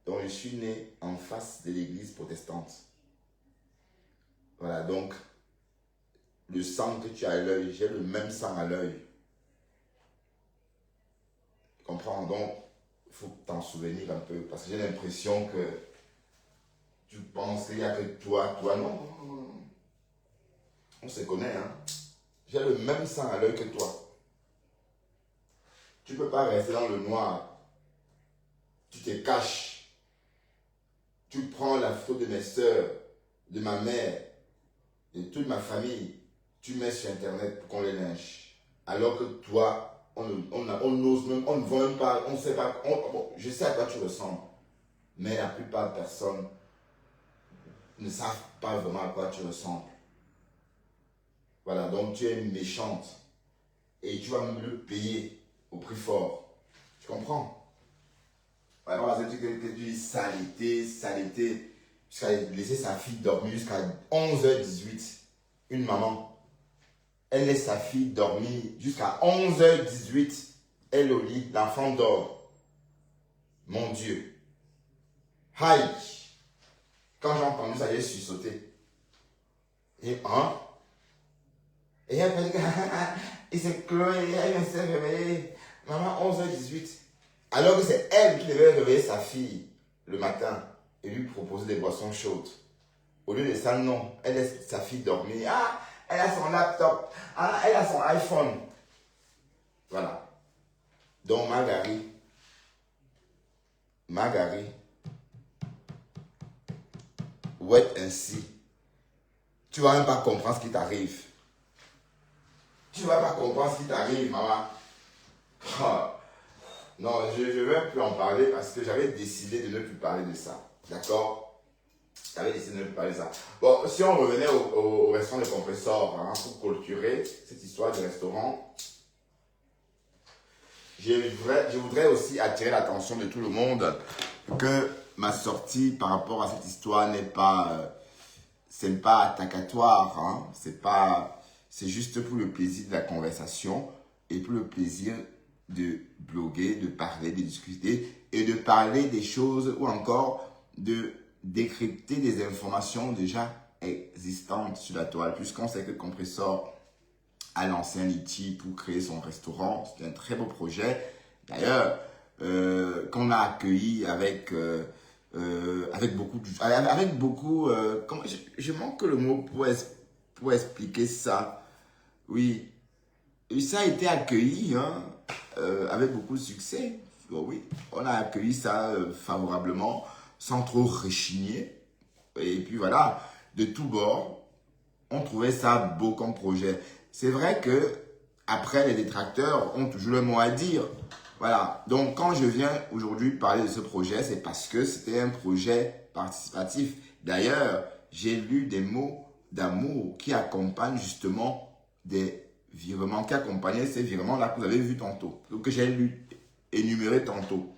Donc, je suis né en face de l'église protestante. Voilà, donc, le sang que tu as à l'œil, j'ai le même sang à l'œil. Tu comprends? Donc, il faut t'en souvenir un peu, parce que j'ai l'impression que tu penses qu'il n'y a que toi, non. On se connaît, hein. J'ai le même sang à l'œil que toi. Tu ne peux pas rester dans le noir. Tu te caches. Tu prends la photo de mes soeurs, de ma mère, de toute ma famille. Tu mets sur Internet pour qu'on les lynche. Alors que toi, on n'ose même, on ne voit même pas, on ne sait pas. Bon, je sais à quoi tu ressembles. Mais la plupart des personnes ne savent pas vraiment à quoi tu ressembles. Voilà, donc tu es méchante. Et tu vas me le payer au prix fort. Tu comprends? Alors, c'est que tu dis saleté. Jusqu'à laisser sa fille dormir jusqu'à 11h18. Une maman. Elle laisse sa fille dormir jusqu'à 11h18. Elle au lit, l'enfant dort. Mon Dieu. Aïe. Quand j'ai entendu ça, j'ai sursauté. Et et elle m'a dit, il s'est Chloé, elle s'est réveillée. Maman, 11h18. Alors que c'est elle qui devait réveiller sa fille le matin et lui proposer des boissons chaudes. Au lieu de ça, non. Elle laisse sa fille dormir. Ah, elle a son laptop. Ah, elle a son iPhone. Voilà. Donc, Margari, ouais, ainsi. Tu ne vas même pas comprendre ce qui t'arrive. Tu ne vas pas comprendre ce qui t'arrive, maman. Ah. Non, je ne vais plus en parler parce que j'avais décidé de ne plus parler de ça. D'accord? J'avais décidé de ne plus parler de ça. Bon, si on revenait au restaurant de compresseur, hein, pour clôturer cette histoire de restaurant, je voudrais aussi attirer l'attention de tout le monde que ma sortie par rapport à cette histoire n'est pas, c'est pas attentatoire, hein, c'est juste pour le plaisir de la conversation et pour le plaisir de bloguer, de parler, de discuter et de parler des choses ou encore de décrypter des informations déjà existantes sur la toile, puisqu'on sait que Compressor a lancé un litige pour créer son restaurant. C'est un très beau projet. D'ailleurs, qu'on a accueilli avec beaucoup, je manque le mot pour expliquer ça. Oui, et ça a été accueilli hein, avec beaucoup de succès. Bon, oui, on a accueilli ça favorablement, sans trop rechigner. Et puis voilà, de tous bords, on trouvait ça beau comme projet. C'est vrai que après, les détracteurs ont toujours le mot à dire. Voilà. Donc, quand je viens aujourd'hui parler de ce projet, c'est parce que c'était un projet participatif. D'ailleurs, j'ai lu des mots d'amour qui accompagnent justement des virements, qui accompagnaient ces virements-là que vous avez vus tantôt, que j'ai lu, énuméré tantôt.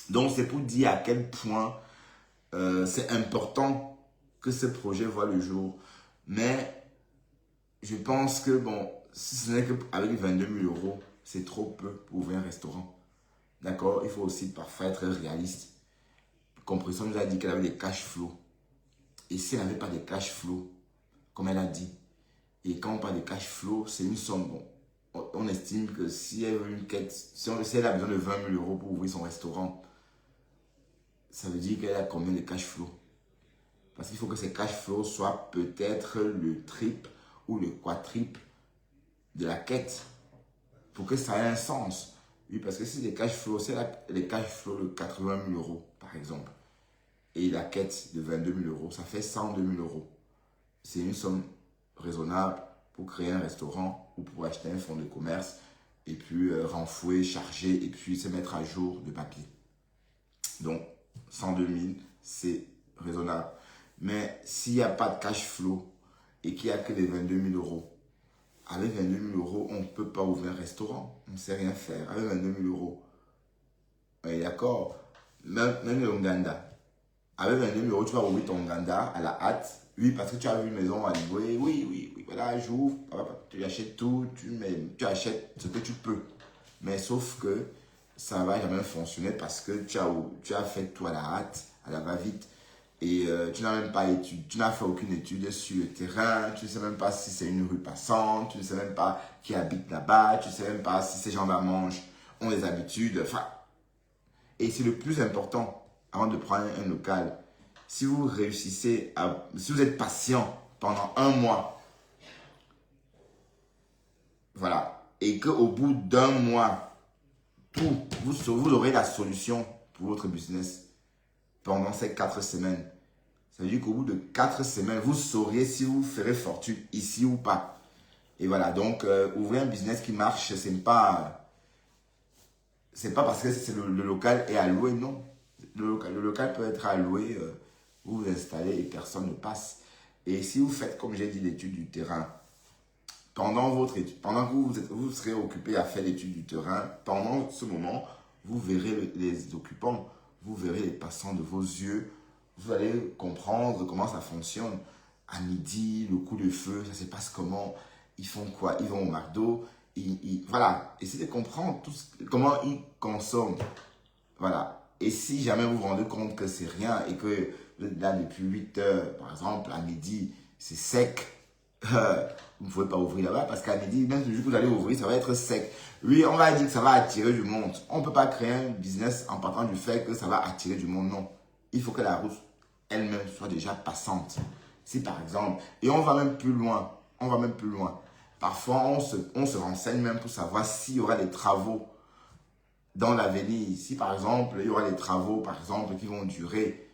Donc, c'est pour dire à quel point c'est important que ce projet voit le jour. Mais je pense que, bon, si ce n'est qu'avec 22 000 euros, c'est trop peu pour ouvrir un restaurant. D'accord? Il faut aussi parfois être réaliste. Compression nous a dit qu'elle avait des cash flows. Et si elle n'avait pas de cash flow, comme elle a dit, et quand on parle de cash flow, c'est une somme. Bon, on estime que si elle veut une quête, si elle a besoin de 20 000 euros pour ouvrir son restaurant, ça veut dire qu'elle a combien de cash flow? Parce qu'il faut que ces cash flows soient peut-être le triple ou le quadruple de la quête pour que ça ait un sens. Oui, parce que si les cash flows, c'est les cash flows de 80 000 euros, par exemple, et la quête de 22 000 euros, ça fait 102 000 euros. C'est une somme raisonnable pour créer un restaurant ou pour acheter un fonds de commerce et puis renflouer, charger et puis se mettre à jour de papier. Donc, 102 000, c'est raisonnable. Mais s'il n'y a pas de cash flow et qu'il n'y a que les 22 000 euros, avec 22 000 euros, on ne peut pas ouvrir un restaurant. On ne sait rien faire avec 22 000 euros. Oui, d'accord. Même le Ouganda. Avec 22 000 euros, tu vas ouvrir ton Ouganda à la hâte. Oui, parce que tu as vu une maison à louer. Oui. Voilà, j'ouvre. Tu achètes tout. Tu achètes ce que tu peux. Mais sauf que ça ne va jamais fonctionner parce que tu as fait tout à la hâte, à la va-vite. Et tu n'as même pas tu n'as fait aucune étude sur le terrain. Tu ne sais même pas si c'est une rue passante. Tu ne sais même pas qui habite là-bas. Tu ne sais même pas si ces gens-là ont des habitudes. Enfin, et c'est le plus important avant de prendre un local. Si vous si vous êtes patient pendant 1 mois, voilà, et qu'au bout d'1 mois, vous aurez la solution pour votre business pendant ces 4 semaines. Ça veut dire qu'au bout de 4 semaines, vous saurez si vous ferez fortune ici ou pas. Et voilà, donc ouvrir un business qui marche, c'est pas parce que le local est alloué, non. Le local peut être alloué, vous vous installez et personne ne passe. Et si vous faites, comme j'ai dit, l'étude du terrain, pendant que vous serez occupé à faire l'étude du terrain, pendant ce moment, vous verrez les occupants, vous verrez les passants de vos yeux, vous allez comprendre comment ça fonctionne. À midi, le coup de feu, ça se passe comment, ils font quoi, ils vont au McDo, voilà, essayez de comprendre comment ils consomment. Voilà. Et si jamais vous vous rendez compte que c'est rien et que vous êtes là depuis 8 heures, par exemple, à midi, c'est sec, vous ne pouvez pas ouvrir là-bas parce qu'à midi, même le jour que vous allez ouvrir, ça va être sec. Oui, on va dire que ça va attirer du monde. On ne peut pas créer un business en partant du fait que ça va attirer du monde. Non. Il faut que la route elle-même soit déjà passante. Si par exemple, et on va même plus loin, Parfois, on se renseigne même pour savoir s'il y aura des travaux dans l'avenir. Si par exemple, il y aura des travaux, par exemple, qui vont durer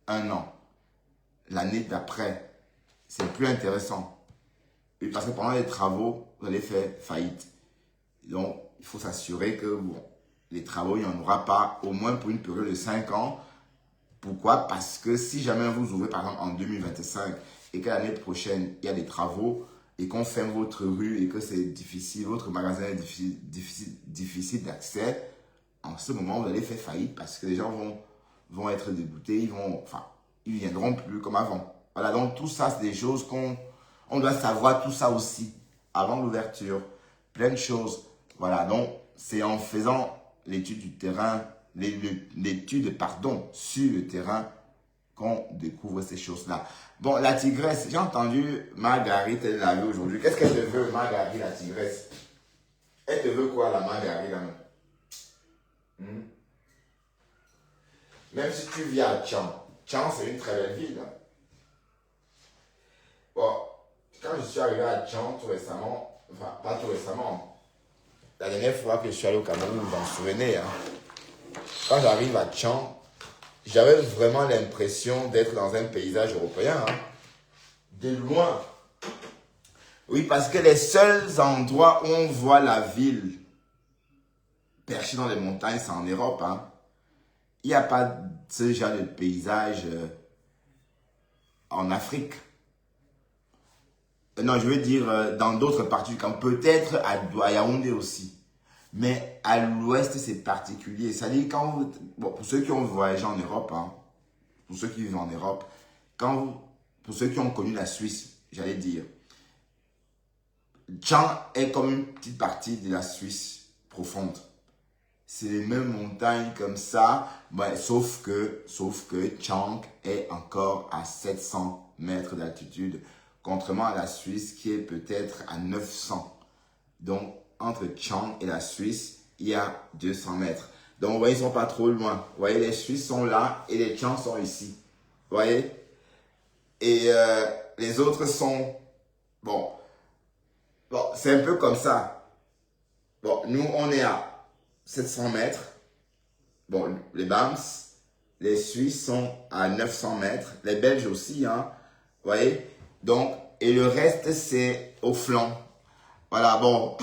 1 an, l'année d'après, c'est plus intéressant. Et parce que pendant les travaux, vous allez faire faillite. Donc, il faut s'assurer que bon, les travaux, il n'y en aura pas, au moins pour une période de 5 ans. Pourquoi? Parce que si jamais vous ouvrez, par exemple, en 2025 et que l'année prochaine, il y a des travaux et qu'on ferme votre rue et que c'est difficile, votre magasin est difficile d'accès, en ce moment, vous allez faire faillite parce que les gens vont être dégoûtés, ils viendront plus comme avant. Voilà, donc tout ça, c'est des choses on doit savoir tout ça aussi avant l'ouverture. Plein de choses. Voilà, donc c'est en faisant l'étude du terrain, sur le terrain qu'on découvre ces choses-là. Bon, la tigresse, j'ai entendu Marguerite, elle l'a vu aujourd'hui. Qu'est-ce qu'elle te veut, Marguerite, la tigresse? Elle te veut quoi, la Marguerite, là? Même si tu vis à Tchang, c'est une très belle ville. Bon, quand je suis arrivé à Tchang tout récemment, enfin pas tout récemment, la dernière fois que je suis allé au Cameroun, vous vous en souvenez, quand j'arrive à Tchang, j'avais vraiment l'impression d'être dans un paysage européen, de loin. Oui, parce que les seuls endroits où on voit la ville perchée dans les montagnes, c'est en Europe. Il n'y a pas ce genre de paysage en Afrique. Non, je veux dire dans d'autres parties du camp. Peut-être à Yaoundé aussi. Mais à l'ouest, c'est particulier. C'est-à-dire, pour ceux qui ont voyagé en Europe, pour ceux qui vivent en Europe, pour ceux qui ont connu la Suisse, j'allais dire, Tchang est comme une petite partie de la Suisse profonde. C'est les mêmes montagnes comme ça, sauf que Tchang est encore à 700 mètres d'altitude, contrairement à la Suisse qui est peut-être à 900. Donc, entre Tchang et la Suisse, il y a 200 mètres. Donc, vous voyez, ils ne sont pas trop loin. Vous voyez, les Suisses sont là et les Tchang sont ici. Vous voyez? Et les autres sont... Bon, c'est un peu comme ça. Bon, nous, on est à 700 mètres. Bon, les BAMS, les Suisses sont à 900 mètres. Les Belges aussi, Vous voyez? Donc, et le reste, c'est au flanc. Voilà, bon,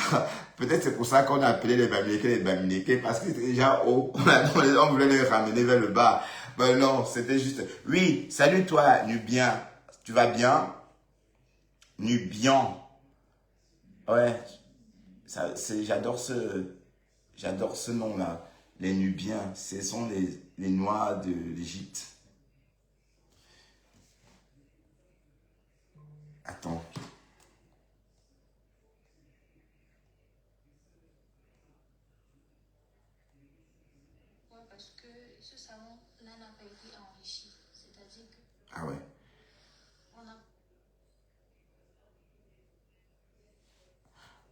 peut-être c'est pour ça qu'on a appelé les Bamileke, parce que c'était déjà haut. On voulait les ramener vers le bas. Mais non, c'était juste... Oui, salut toi, Nubien. Tu vas bien? Nubian. Ouais, j'adore ce nom-là. Les Nubiens, ce sont les Noirs de l'Égypte. Attends. Ouais, parce que ce salon-là n'a pas été enrichi. C'est-à-dire que Ah ouais. on a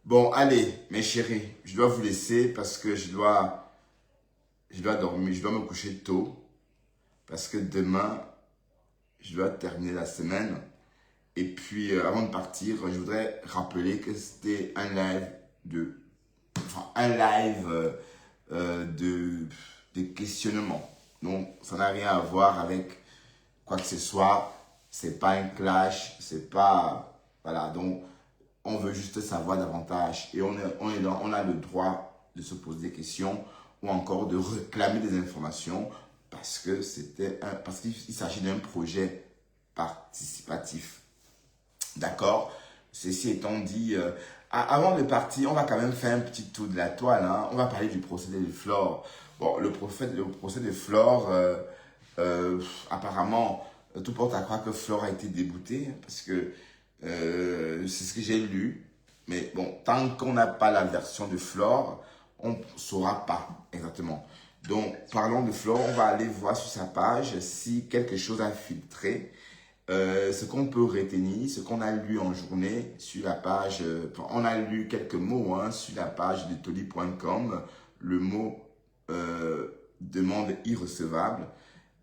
Bon, allez, mes chéris, je dois vous laisser parce que je dois dormir, je dois me coucher tôt parce que demain, je dois terminer la semaine. Et puis, avant de partir, je voudrais rappeler que c'était un live un live de questionnement. Donc, ça n'a rien à voir avec quoi que ce soit. C'est pas un clash, c'est pas, voilà. Donc, on veut juste savoir davantage et on a le droit de se poser des questions ou encore de réclamer des informations parce qu'il s'agit d'un projet participatif. D'accord? Ceci étant dit, avant de partir, on va quand même faire un petit tour de la toile. Hein. On va parler du procédé de Flore. Bon, le procédé de Flore, apparemment, tout porte à croire que Flore a été déboutée parce que c'est ce que j'ai lu. Mais bon, tant qu'on n'a pas la version de Flore, on ne saura pas exactement. Donc, parlons de Flore, on va aller voir sur sa page si quelque chose a filtré. Ce qu'on peut retenir, ce qu'on a lu en journée sur la page, on a lu quelques mots hein, sur la page de toli.com, le mot demande irrecevable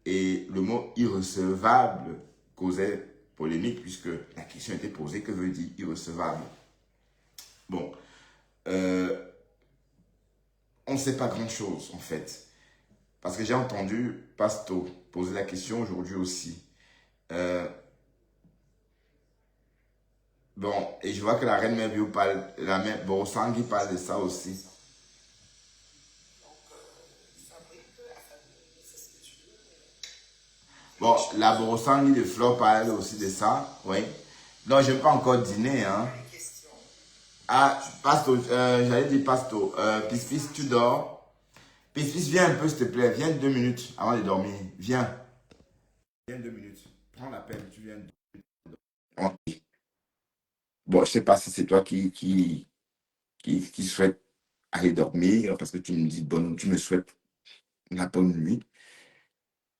et le mot irrecevable causait polémique puisque la question était posée, que veut dire irrecevable? Bon, on ne sait pas grand-chose en fait, parce que j'ai entendu Pasto poser la question aujourd'hui aussi. Bon, et je vois que la reine Merville parle, la mère Borosangui parle de ça aussi. Bon, la Borosangui de Flore parle aussi de ça, oui. Non, je n'ai pas encore dîné, hein. Ah, Pasto, j'allais dire Pasto, Pis, tu dors? Pis, viens un peu, s'il te plaît, viens 2 minutes avant de dormir, viens. Viens 2 minutes, prends l'appel, tu viens. Ok. Bon, je ne sais pas si c'est toi qui souhaite aller dormir parce que tu me dis tu me souhaites la bonne nuit.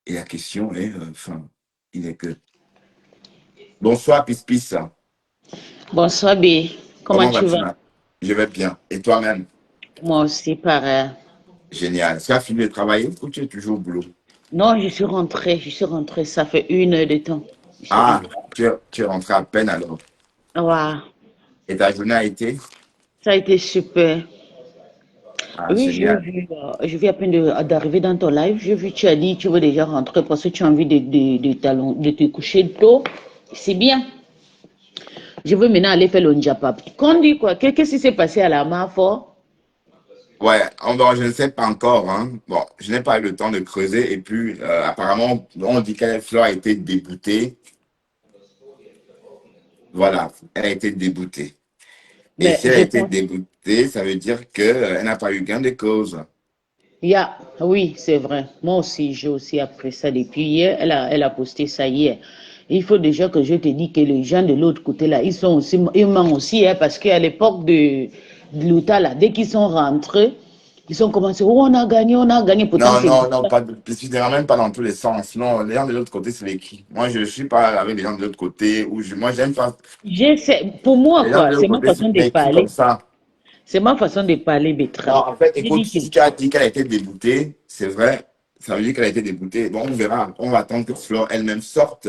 Et la question est, enfin, il est que. Bonsoir, Pis. Bonsoir B, comment Comment tu vas-tu, vas? ma? Je vais bien. Et toi-même? Moi aussi, pareil. Génial. Tu as fini de travailler ou tu es toujours au boulot? Non, je suis rentrée, ça fait 1 heure de temps. Je suis Ah, rentrée. tu es rentré à peine alors. Waouh, Et ta journée a été? ça a été super. Ah, Oui, génial. je viens à peine d'arriver dans ton live. J'ai vu, tu as dit, tu veux déjà rentrer parce que tu as envie de te coucher tôt. C'est bien. Je veux maintenant aller faire le Njapap. Qu'on dit quoi? Qu'est-ce qui s'est passé à la Marfort? Ouais, bon, je ne sais pas encore. Hein. Bon, je n'ai pas eu le temps de creuser. Et puis, apparemment, on dit qu'elle Fleur a été déboutée. Voilà, elle a été déboutée. Et Mais si elle a je été pense. déboutée, ça veut dire qu'elle n'a pas eu gain de cause. Oui, c'est vrai. Moi aussi, j'ai aussi appris ça depuis hier. Elle a posté ça hier. Il faut déjà que je te dise que les gens de l'autre côté là, ils mentent aussi, hein, parce qu'à l'époque de l'Outa là, dès qu'ils sont rentrés, ils ont commencé, oh, on a gagné, pourtant Non, c'est non, non, pas de, je ne ramène pas dans tous les sens. Non, les gens de l'autre côté, c'est les qui. Moi, je ne suis pas avec les gens de l'autre côté. Moi, j'aime pas. pour moi Les gens de quoi, l'autre c'est ma côté, façon c'est de les qui comme parler. ça. C'est ma façon de parler, Non, Bertrand. en fait, J'ai écoute, dit que si tu as dit qu'elle a été déboutée, c'est vrai, ça veut dire qu'elle a été déboutée. Bon, on verra. On va attendre que Flore elle-même sorte,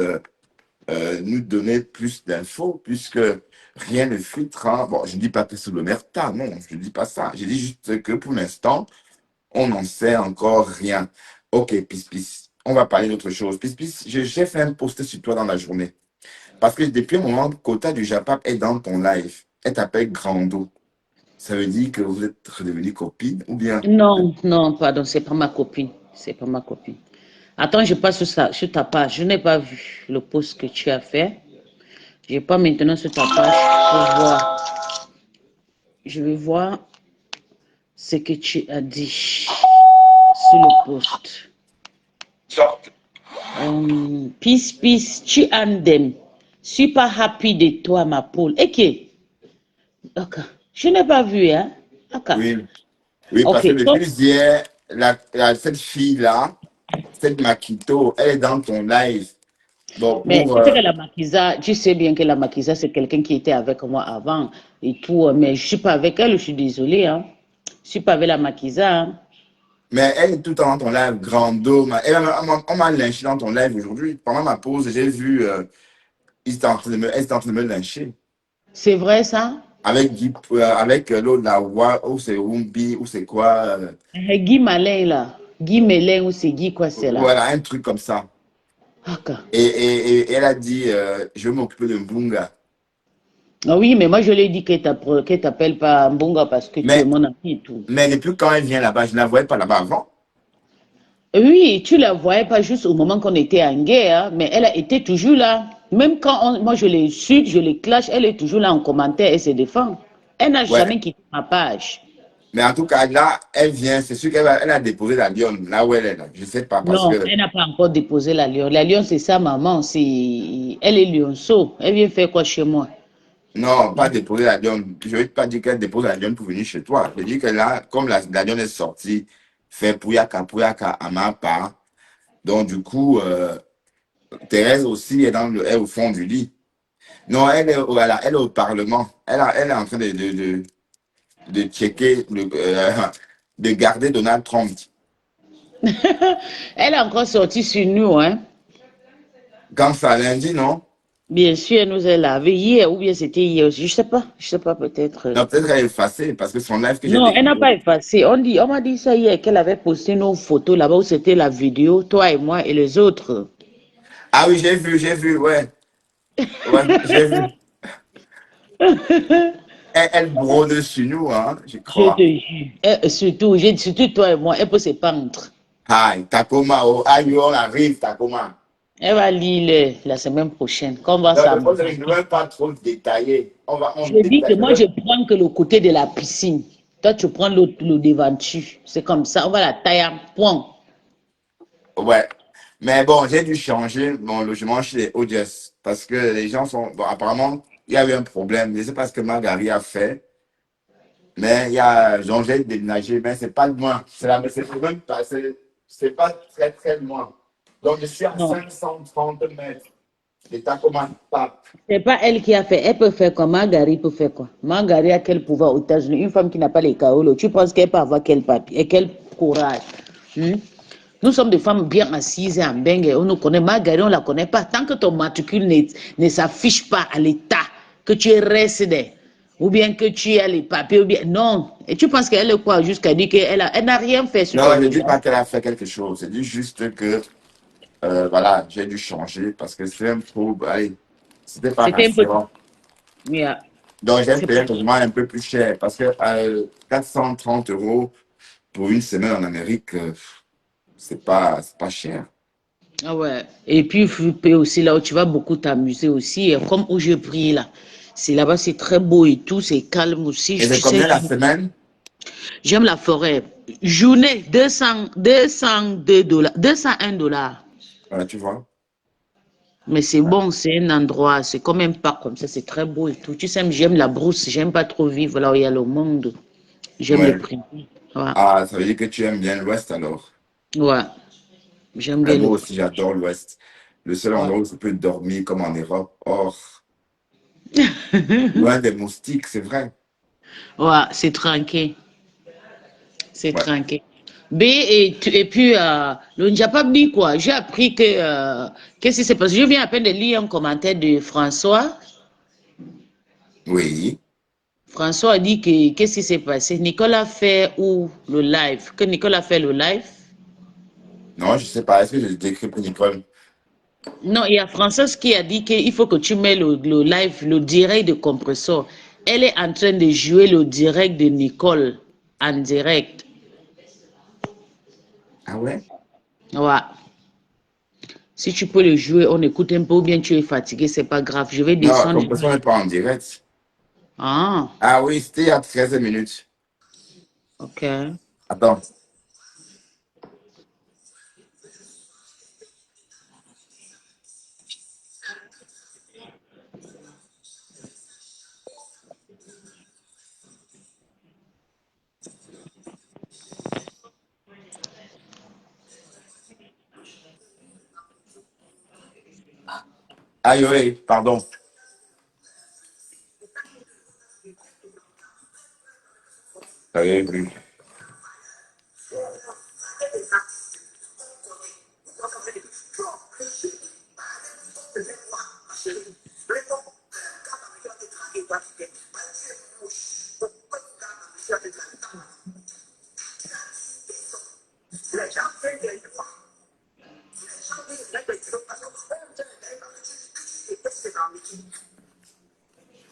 nous donner plus d'infos, puisque rien ne filtre. Hein. Bon, je ne dis pas que c'est l'omerta, non, je ne dis pas ça. Je dis juste que pour l'instant, on n'en sait encore rien. Ok, Pis. On va parler d'autre chose. Pis, j'ai fait un post sur toi dans la journée. Parce que depuis un moment, Kota du Japap est dans ton live. Elle t'appelle Grando. Ça veut dire que vous êtes redevenus copines ou bien? non, non, pardon, c'est pas ma copine. C'est pas ma copine. Attends, je passe sur ta page. Je n'ai pas vu le post que tu as fait. Je pas maintenant sur ta page pour voir. Je vais voir ce que tu as dit sur le post. Peace, peace, tu andem. Super happy de toi, ma poule. Ok. Ok. Je n'ai pas vu, hein? Ok. Oui, oui, parce Ok. que le plus hier, cette fille-là, cette Makito, elle est dans ton live. Bon, Mais pour, tu sais que la maquisa, tu sais bien que la maquisa, c'est quelqu'un qui était avec moi avant et tout. Mais je suis pas avec elle, je suis désolée, hein. Je suis pas avec la maquisa, hein. mais elle est tout le temps dans ton live, grando. On m'a lynché dans ton live aujourd'hui. Pendant ma pause, j'ai vu, elle était en train de me lyncher. C'est vrai, ça? Avec avec l'autre, la Wa, ou c'est Wumbi, ou c'est quoi. Guy Malin, là. Guy Mélin ou c'est Guy quoi, c'est là? Voilà, un truc comme ça. Ok. Et elle a dit, je vais m'occuper de Mbunga. Ah oui, mais moi je lui ai dit qu'elle t'appelle pas Mbonga parce que tu es Mais, mon ami et tout. mais depuis quand elle vient là-bas, je ne la voyais pas là-bas avant. Oui, tu la voyais pas juste au moment qu'on était en guerre, mais elle a été toujours là. Même quand moi je l'insulte, je les clash, elle est toujours là en commentaire, elle se défend. Elle n'a Ouais. jamais quitté ma page. Mais en tout cas, là, elle vient, c'est sûr elle a déposé la lionne, là où elle est là. Je ne sais pas, parce Non, que. elle n'a pas encore déposé la Lyon. La Lyon, c'est sa maman, elle est lionceau. Elle vient faire quoi chez moi? Non, pas déposer la lionne. Je ne veux pas dire qu'elle dépose la lionne pour venir chez toi. Je dis que là, comme la lionne est sortie, fait pouyaka à ma part. Donc, du coup, Thérèse aussi est au fond du lit. Non, voilà, elle est au Parlement. Elle est en train de checker, de garder Donald Trump. Elle est encore sortie sur nous, hein. Quand ça lundi, non? Bien sûr, elle nous a lavé hier, ou bien c'était hier aussi. Je sais pas peut-être. Non, peut-être elle est effacée parce que son live que j'ai Non, elle n'a découvert. pas effacé. On m'a dit ça hier qu'elle avait posté nos photos là-bas où c'était la vidéo, toi et moi et les autres. Ah oui, j'ai vu, ouais. Ouais, j'ai vu. Elle brode sur nous, hein, je Je te crois. jure. Surtout toi et moi, elle peut se pendre. Aïe, Takoma, oh, aïe, on arrive, Takoma. Elle va lire la semaine prochaine. Quand on va Non, le problème, je ne s'amuser. veux pas trop détailler. On Je dis que détaille. moi, je prends que le côté de la piscine. Toi, tu prends le devanture. C'est comme ça. On va la tailler en point. Ouais. Mais bon, j'ai dû changer mon logement chez les ODS parce que les gens sont. Bon, apparemment, il y a eu un problème. Je ne sais pas ce que Margari a fait, mais il y a. Donc, j'ai déménagé, mais c'est pas loin. Mais c'est même pas. C'est pas très, très loin. Donc, je suis à Non, 530 mètres. L'État commence pas. c'est pas elle qui a fait. Elle peut faire quoi? Marguerite peut faire quoi? Marguerite a quel pouvoir aux États-Unis? Une femme qui n'a pas les kaolos, tu penses qu'elle peut avoir quel papier et quel courage? Hmm? Nous sommes des femmes bien assises et en bengue. On nous connaît. Marguerite, on ne la connaît pas. Tant que ton matricule ne s'affiche pas à l'État, que tu es résident, ou bien que tu as les papiers, ou bien. Non. Et tu penses qu'elle est quoi jusqu'à dire elle n'a rien fait sur Non, ton je ne dis pas logement? qu'elle a fait quelque chose. Je dis juste que, voilà, j'ai dû changer parce que c'est un peu, allez, c'était pas C'était un peu. rassurant. Yeah. Donc, j'ai C'est payé pas. un logement un peu plus cher parce que 430 euros pour une semaine en Amérique, c'est pas cher. Ah ouais. Et puis, Fuppé aussi, là où tu vas beaucoup t'amuser aussi, comme où je prie là. C'est là-bas, c'est très beau et tout, c'est calme aussi. Et c'est Tu sais, combien la semaine? j'aime la forêt. Journée, 202 $, 201 $. Tu vois? Mais c'est bon, c'est un endroit, c'est comme un parc comme ça, c'est très beau et tout. Tu sais, j'aime la brousse, j'aime pas trop vivre là où il y a le monde. J'aime le Ouais. prix. Ouais, Ah, ça veut dire que tu aimes bien l'Ouest alors. ouais, j'aime Mais bien moi le aussi, prix. j'adore l'Ouest. Le seul Ouais. endroit où je peux dormir comme en Europe, or, loin des moustiques, c'est vrai. Ouais, c'est tranquille. C'est Ouais. tranquille. B et puis le Njapabdi quoi. J'ai appris que qu'est-ce qui s'est passé. Je viens à peine de lire un commentaire de François. Oui. François a dit que qu'est-ce qui s'est passé. Nicolas fait où le live. Que Nicolas fait le live. Non, je sais pas. Est-ce que je décris pour Nicole? Non, il y a Françoise qui a dit qu'il faut que tu mets le live, le direct de Compressor. Elle est en train de jouer le direct de Nicole en direct. Ah ouais? Ouais. Si tu peux le jouer, on écoute un peu ou bien tu es fatigué, c'est pas grave. Je vais Non, descendre. comme ça, on n'est pas en direct. Ah, Ah oui, c'était il y a 13 minutes. ok. Attends. Ah oui, pardon. Oui, oui.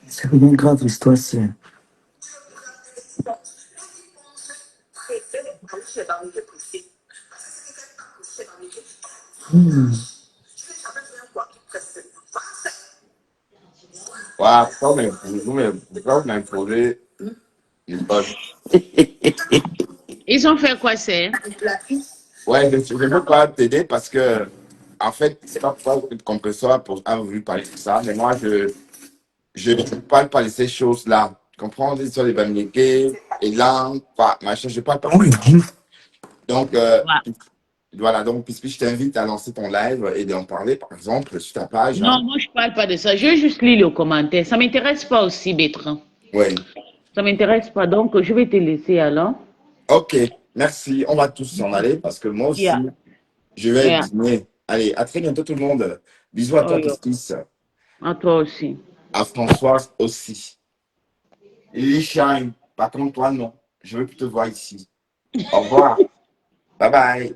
C'est rien de grave, l'histoire, c'est. Voilà, pourquoi vous m'imposez une poche? Ils ont fait quoi, c'est? Ouais, je ne veux pas t'aider parce que, en fait, c'est pas pourquoi le compresseur a voulu parler de ça, mais moi, je ne parle pas de ces choses-là. Tu comprends? Sur les banniquets, et là, pas, machin, je parle pas. Oui. Donc, Ouais. voilà, donc, puisque je t'invite à lancer ton live et d'en parler, par exemple, sur ta page, Non, hein. moi, je parle pas de ça. Je juste lis le commentaire. Ça m'intéresse pas aussi, Bertrand. Oui. Ça m'intéresse pas. Donc, je vais te laisser alors. Ok, merci. On va tous s'en aller parce que moi aussi, Yeah. je vais Yeah. dîner. Allez, à très bientôt tout le monde. Bisous à Oh, toi, yo. Kiss. À toi aussi. À Françoise aussi. Lily Shine, par contre, toi, non. Je veux plus te voir ici. Au revoir. Bye bye.